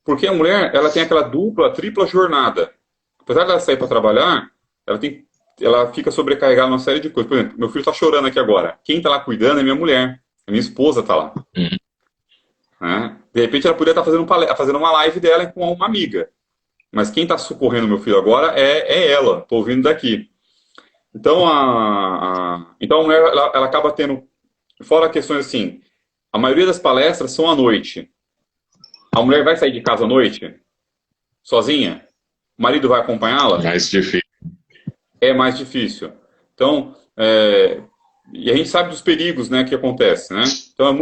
Porque a mulher, ela tem aquela dupla, tripla jornada. Apesar dela sair para trabalhar, ela fica sobrecarregada numa série de coisas. Por exemplo, meu filho está chorando aqui agora. Quem está lá cuidando é minha mulher. A minha esposa está lá. uhum. Né? De repente, ela poderia estar fazendo uma live dela com uma amiga. Mas quem está socorrendo meu filho agora é ela. Estou ouvindo daqui. Então, então a mulher, ela acaba tendo... Fora questões assim, a maioria das palestras são à noite. A mulher vai sair de casa à noite, sozinha? O marido vai acompanhá-la? Mais difícil. É mais difícil. Então, e a gente sabe dos perigos, né, que acontece, né? Então é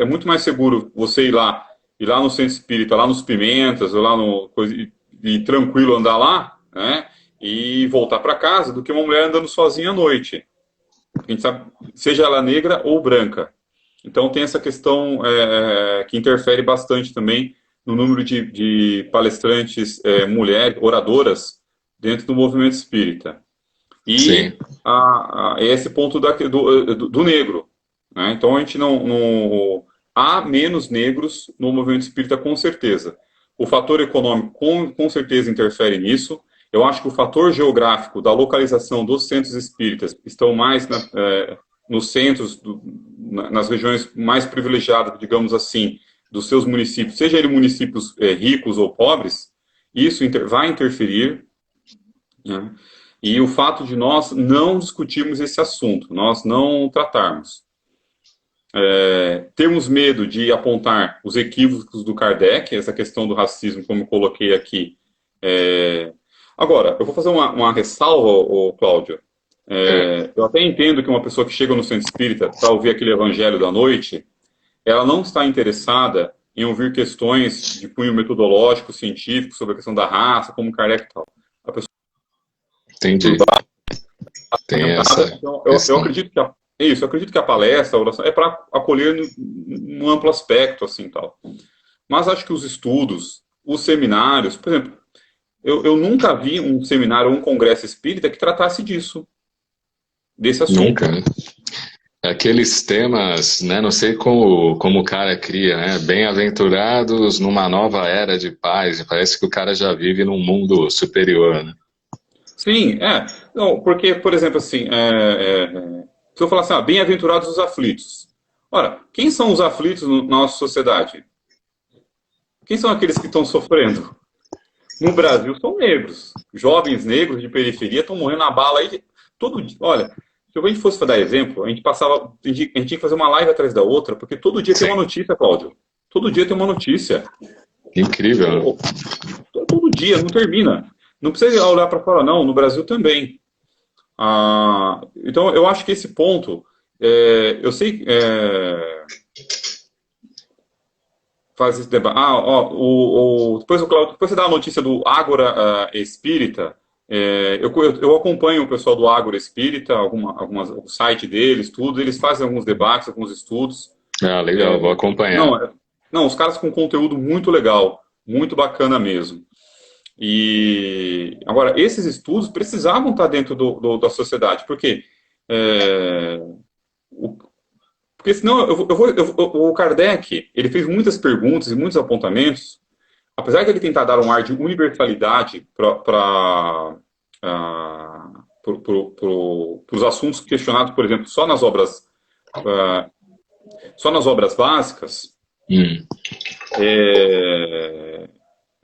muito mais seguro você ir lá no centro espírita, lá nos Pimentas, ou lá no e tranquilo andar lá, né? E voltar para casa, do que uma mulher andando sozinha à noite. A gente sabe, seja ela negra ou branca. Então tem essa questão que interfere bastante também no número de palestrantes mulheres, oradoras, dentro do movimento espírita. Sim. E esse ponto do negro. Né? Então a gente não. Há menos negros no movimento espírita, com certeza. O fator econômico, com certeza, interfere nisso. Eu acho que o fator geográfico da localização dos centros espíritas estão mais nos centros, nas regiões mais privilegiadas, digamos assim, dos seus municípios, seja eles municípios ricos ou pobres, isso vai interferir. Né? E o fato de nós não discutirmos esse assunto, nós não tratarmos. Temos medo de apontar os equívocos do Kardec, essa questão do racismo, como eu coloquei aqui. Agora, eu vou fazer uma ressalva, Cláudio. Eu até entendo que uma pessoa que chega no centro espírita para ouvir aquele evangelho da noite, ela não está interessada em ouvir questões de cunho metodológico, científico, sobre a questão da raça, como Kardec e tal. A pessoa Entendi. Tem essa então, eu acredito que eu acredito que a palestra, a oração, é para acolher num amplo aspecto, assim, tal. Mas acho que os estudos, os seminários, por exemplo, eu nunca vi um seminário ou um congresso espírita que tratasse disso, desse assunto. Nunca, né? Aqueles temas, né? Não sei como o cara cria, né? Bem-aventurados numa nova era de paz. Parece que o cara já vive num mundo superior, né? Sim, Não, porque, por exemplo, assim, se eu falar assim, bem-aventurados os aflitos. Ora, quem são os aflitos na nossa sociedade? Quem são aqueles que estão sofrendo? No Brasil são negros. Jovens negros de periferia estão morrendo na bala aí todo dia. Olha, se a gente fosse dar exemplo, a gente tinha que fazer uma live atrás da outra, porque todo dia tem uma notícia, Cláudio. Todo dia tem uma notícia. Incrível. Todo dia, não termina. Não precisa olhar para fora, não. No Brasil também. Então, eu acho que esse ponto, eu sei faz esse debate. Depois você dá a notícia do Ágora Espírita. Eu acompanho o pessoal do Ágora Espírita, o site deles, tudo. Eles fazem alguns debates, alguns estudos. Legal, vou acompanhar. Não, os caras com conteúdo muito legal, muito bacana mesmo. E agora, esses estudos precisavam estar dentro da sociedade, porque senão o Kardec, ele fez muitas perguntas e muitos apontamentos, apesar de ele tentar dar um ar de universalidade para os assuntos questionados, por exemplo, só nas obras básicas.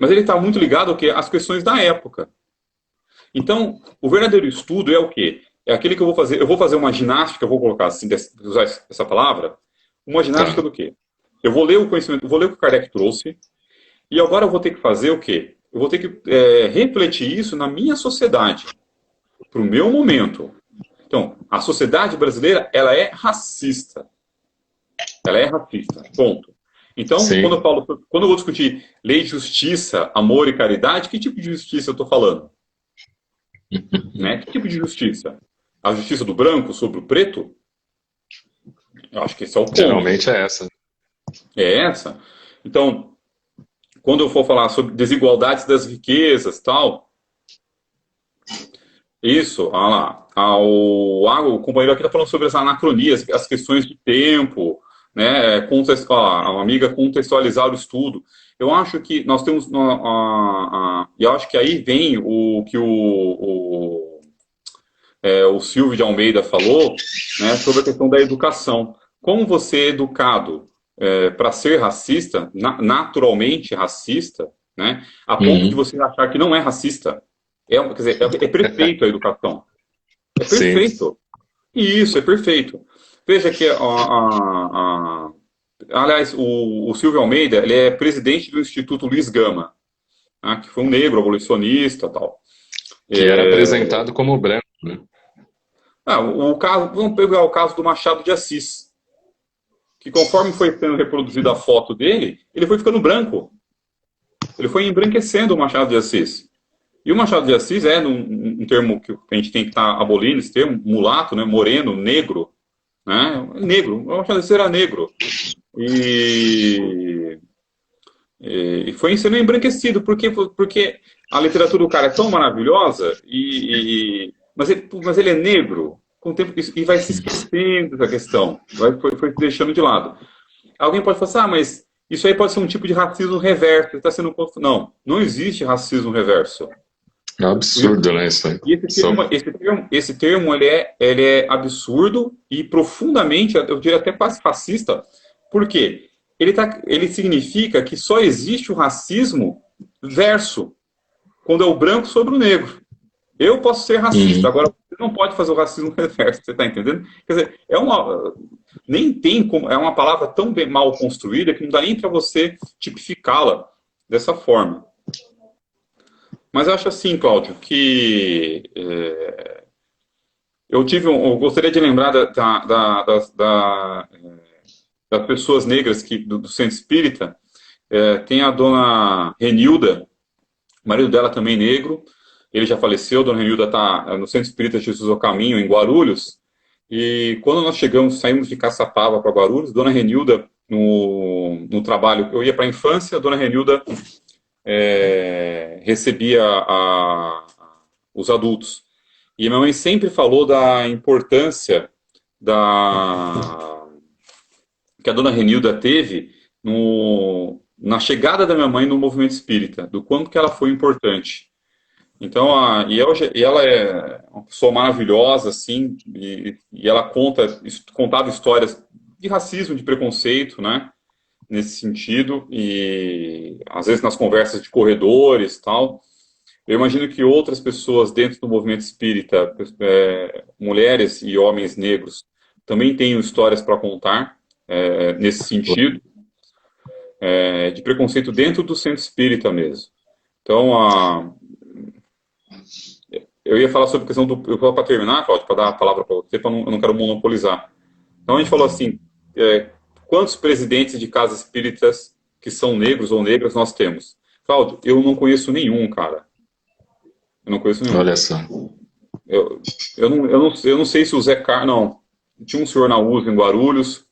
Mas ele está muito ligado às questões da época. Então, o verdadeiro estudo é o quê? É aquele que eu vou fazer. Eu vou fazer uma ginástica, eu vou colocar assim, usar essa palavra. Uma ginástica do quê? Eu vou ler o conhecimento, vou ler o que o Kardec trouxe, e agora eu vou ter que fazer o quê? Eu vou ter que refletir isso na minha sociedade, para o meu momento. Então, a sociedade brasileira, ela é racista. Ela é racista, ponto. Então, quando eu vou discutir lei de justiça, amor e caridade, que tipo de justiça eu estou falando? Né? Que tipo de justiça? A justiça do branco sobre o preto? Eu acho que esse é o ponto. Geralmente é essa. É essa. Então, quando eu for falar sobre desigualdades das riquezas, tal, isso, olha lá, o companheiro aqui está falando sobre as anacronias, as questões de tempo, né, a amiga contextualizar o estudo. Eu acho que nós temos, e eu acho que aí vem o que o Silvio de Almeida falou, né, sobre a questão da educação. Como você é educado para ser racista, naturalmente racista, né, a ponto de você achar que não é racista. Quer dizer, é perfeito a educação. É perfeito. Sim. Isso, é perfeito. Veja que Aliás, o Silvio Almeida, ele é presidente do Instituto Luiz Gama, né, que foi um negro abolicionista e tal. Que era apresentado como branco, né? Vamos pegar o caso do Machado de Assis, que conforme foi sendo reproduzida a foto dele, ele foi ficando branco. Ele foi embranquecendo o Machado de Assis. E o Machado de Assis é um termo que a gente tem que estar abolindo, esse termo, mulato, né, moreno, negro, né, negro. O Machado de Assis era negro. E foi sendo embranquecido, porque a literatura do cara é tão maravilhosa, mas ele é negro, com o tempo, e vai se esquecendo da questão, foi deixando de lado. Alguém pode falar assim, mas isso aí pode ser um tipo de racismo reverso, está sendo... Não, não existe racismo reverso. É um absurdo, né, isso aí. E esse termo ele é absurdo e profundamente, eu diria até quase fascista. Por quê? Ele significa que só existe o racismo verso, quando é o branco sobre o negro. Eu posso ser racista, agora você não pode fazer o racismo reverso, você está entendendo? Quer dizer, nem tem como, é uma palavra tão bem, mal construída que não dá nem para você tipificá-la dessa forma. Mas eu acho assim, Cláudio, que eu gostaria de lembrar das pessoas negras do Centro Espírita. Tem a dona Renilda, o marido dela também negro, ele já faleceu, a dona Renilda está no Centro Espírita Jesus ao Caminho, em Guarulhos, e quando nós saímos de Caçapava para Guarulhos, dona Renilda, no trabalho, eu ia para a infância, a dona Renilda recebia os adultos. E a minha mãe sempre falou da importância que a dona Renilda teve na chegada da minha mãe no movimento espírita, do quanto que ela foi importante. Então, e ela é uma pessoa maravilhosa, assim, e ela contava histórias de racismo, de preconceito, né, nesse sentido, e às vezes nas conversas de corredores e tal. Eu imagino que outras pessoas dentro do movimento espírita, mulheres e homens negros, também tenham histórias para contar, nesse sentido, de preconceito dentro do centro espírita mesmo. Então, eu ia falar sobre a questão para terminar, Cláudio, para dar a palavra para você, eu não quero monopolizar. Então a gente falou assim, quantos presidentes de casas espíritas que são negros ou negras nós temos? Cláudio, eu não conheço nenhum, cara. Eu não conheço nenhum. Olha só. Eu não sei se o Zé Carlos... Não. Tinha um senhor na USA em Guarulhos,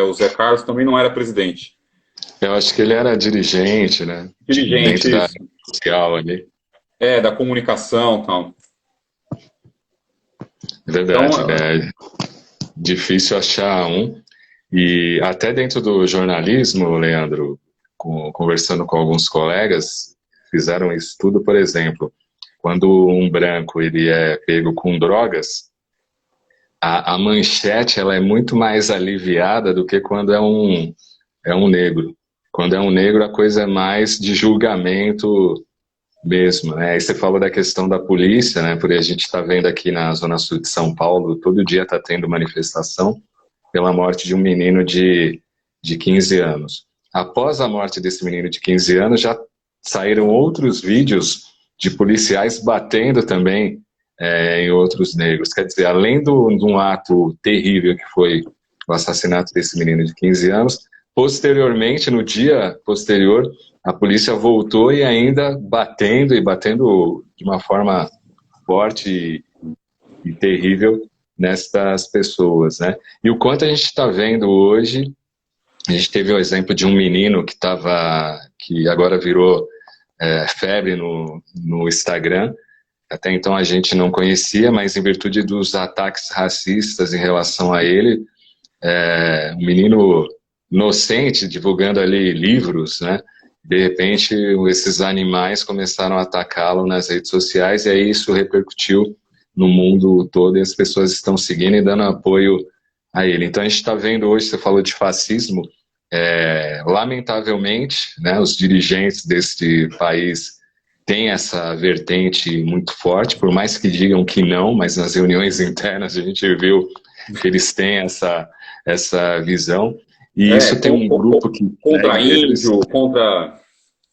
o Zé Carlos também não era presidente. Eu acho que ele era dirigente, né? Dirigente, dentro da área social ali. Da comunicação e tal. Verdade, Então, né? Difícil achar um. E até dentro do jornalismo, Leandro, conversando com alguns colegas, fizeram um estudo, por exemplo, quando um branco ele é pego com drogas, a manchete ela é muito mais aliviada do que quando é um negro. Quando é um negro, a coisa é mais de julgamento mesmo, né? Aí você falou da questão da polícia, né? Porque a gente está vendo aqui na Zona Sul de São Paulo, todo dia está tendo manifestação pela morte de um menino de 15 anos. Após a morte desse menino de 15 anos, já saíram outros vídeos de policiais batendo também em outros negros. Quer dizer, além de um ato terrível que foi o assassinato desse menino de 15 anos, posteriormente, no dia posterior, a polícia voltou e ainda batendo de uma forma forte e terrível nestas pessoas, né? E o quanto a gente está vendo hoje, a gente teve o exemplo de um menino que agora virou febre no Instagram. Até então a gente não conhecia, mas em virtude dos ataques racistas em relação a ele, um menino inocente divulgando ali livros, né? De repente esses animais começaram a atacá-lo nas redes sociais e aí isso repercutiu no mundo todo e as pessoas estão seguindo e dando apoio a ele. Então a gente está vendo hoje, você falou de fascismo, lamentavelmente, né, os dirigentes deste país têm essa vertente muito forte, por mais que digam que não, mas nas reuniões internas a gente viu que eles têm essa visão. E isso tem um grupo que, né, contra eles índio, contra...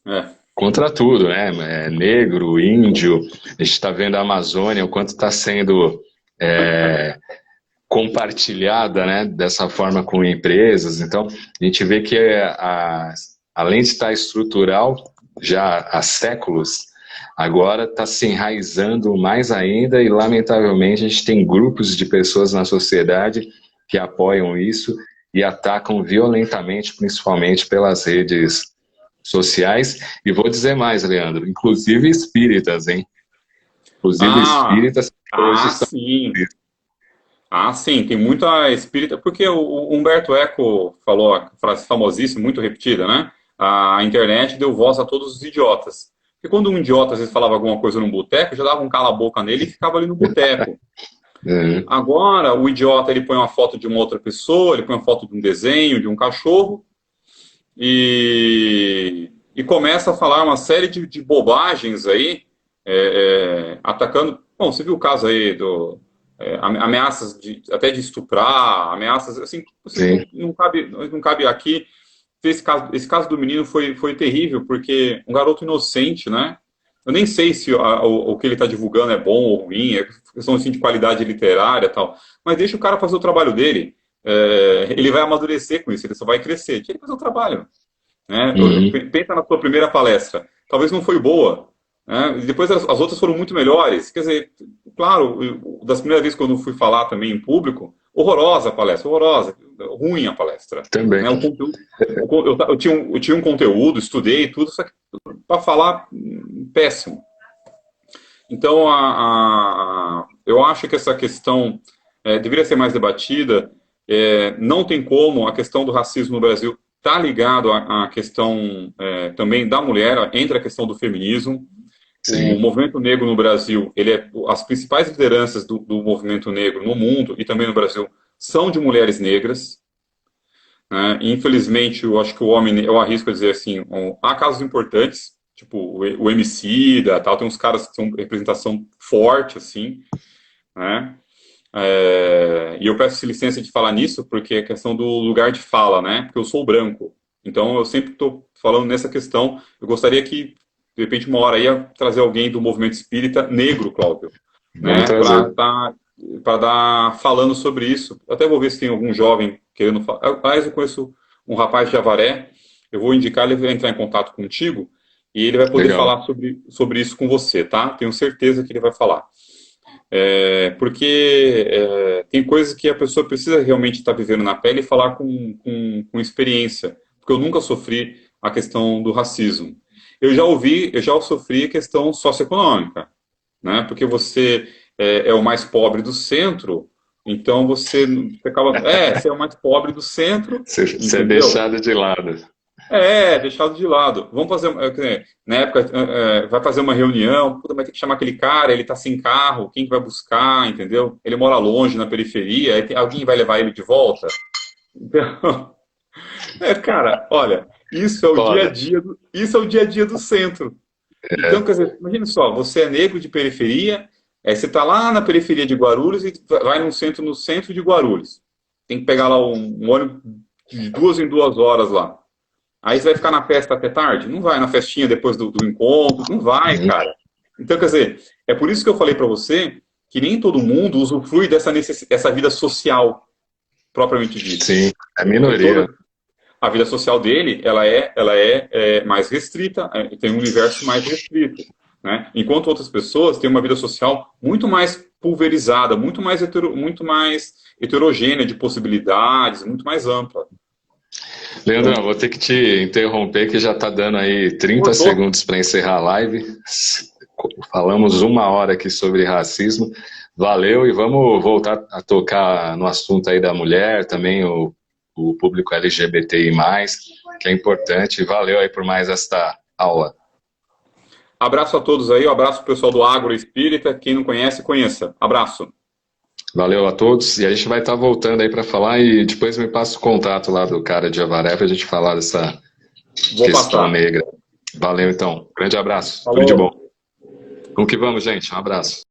É. contra tudo, né? Negro, índio, a gente está vendo a Amazônia, o quanto está sendo é, compartilhada, né, dessa forma com empresas. Então, a gente vê que além de estar estrutural já há séculos, agora está se enraizando mais ainda e, lamentavelmente, a gente tem grupos de pessoas na sociedade que apoiam isso e atacam violentamente, principalmente pelas redes sociais. E vou dizer mais, Leandro, inclusive espíritas, hein? Inclusive Ah, espíritas que hoje estão... sim. Ah, sim, tem muita espírita, porque o Humberto Eco falou a frase famosíssima, muito repetida, né? A internet deu voz a todos os idiotas. Porque quando um idiota às vezes falava alguma coisa num boteco, já dava um cala-boca nele e ficava ali no boteco. É, Agora, o idiota ele põe uma foto de uma outra pessoa, ele põe uma foto de um desenho, de um cachorro, e começa a falar uma série de bobagens aí, atacando. Bom, você viu o caso aí ameaças até de estuprar, ameaças assim sim. não cabe aqui. Esse caso do menino foi terrível, porque um garoto inocente, né? Eu nem sei se o que ele está divulgando é bom ou ruim, é questão assim, de qualidade literária e tal, mas deixa o cara fazer o trabalho dele. Ele vai amadurecer com isso, ele só vai crescer. Deixa ele fazer o trabalho. Né? Uhum. Pensa na sua primeira palestra. Talvez não foi boa. Né? E depois as outras foram muito melhores. Quer dizer, claro, das primeiras vezes quando eu fui falar também em público, horrorosa a palestra, horrorosa, ruim a palestra. Também. Né? O conteúdo, eu tinha um conteúdo, estudei tudo, só que para falar, péssimo. Então, eu acho que essa questão deveria ser mais debatida. Não tem como a questão do racismo no Brasil está ligado à questão também da mulher, entre a questão do feminismo. O Sim. movimento negro no Brasil, as principais lideranças do movimento negro no mundo e também no Brasil são de mulheres negras. Né? Infelizmente, eu acho que eu arrisco a dizer assim, há casos importantes, tipo o Emicida, tal, tem uns caras que são representação forte, assim, né? E eu peço licença de falar nisso, porque é questão do lugar de fala, né? Porque eu sou branco. Então, eu sempre estou falando nessa questão. Eu gostaria que, de repente, uma hora ia trazer alguém do movimento espírita negro, Cláudio, Vamos né? trazer. Para dar falando sobre isso. Eu até vou ver se tem algum jovem querendo falar. Aliás, eu conheço um rapaz de Avaré. Eu vou indicar, ele vai entrar em contato contigo e ele vai poder Legal. falar sobre isso com você, tá? Tenho certeza que ele vai falar. Porque tem coisas que a pessoa precisa realmente estar vivendo na pele e falar com experiência. Porque eu nunca sofri a questão do racismo. Eu já sofri a questão socioeconômica, né? Porque você é o mais pobre do centro, então você acaba. Você é o mais pobre do centro, Ser entendeu? deixado de lado. Deixado de lado. Vamos fazer, na época, vai fazer uma reunião, puta, vai ter que chamar aquele cara, ele tá sem carro, quem que vai buscar, entendeu? Ele mora longe, na periferia, aí alguém vai levar ele de volta. Então, cara, olha, isso é o dia a Foda. dia isso é o dia a dia do centro. Então, quer dizer, imagine só, você é negro de periferia, você tá lá na periferia de Guarulhos e vai no centro de Guarulhos. Tem que pegar lá um ônibus de 2 em 2 horas lá. Aí você vai ficar na festa até tarde? Não vai na festinha depois do encontro? Não vai, Uhum. cara. Então, quer dizer, é por isso que eu falei para você que nem todo mundo usufrui dessa vida social, propriamente dita. Sim, é Porque minoria. a vida social dele, ela é mais restrita, tem um universo mais restrito. Né? Enquanto outras pessoas têm uma vida social muito mais pulverizada, muito mais heterogênea de possibilidades, muito mais ampla. Leandro, Então, vou ter que te interromper que já está dando aí 30 cortou. segundos para encerrar a live. Falamos 1 hora aqui sobre racismo. Valeu e vamos voltar a tocar no assunto aí da mulher, também o público LGBTI+, que é importante. Valeu aí por mais esta aula. Abraço a todos aí, um abraço pro pessoal do Agro Espírita. Quem não conhece, conheça. Abraço. Valeu a todos e a gente vai estar voltando aí para falar e depois me passa o contato lá do cara de Avaré para a gente falar dessa Vou questão passar. negra. Valeu então, grande abraço, tudo de bom. Falou. Vamos que vamos, gente, um abraço.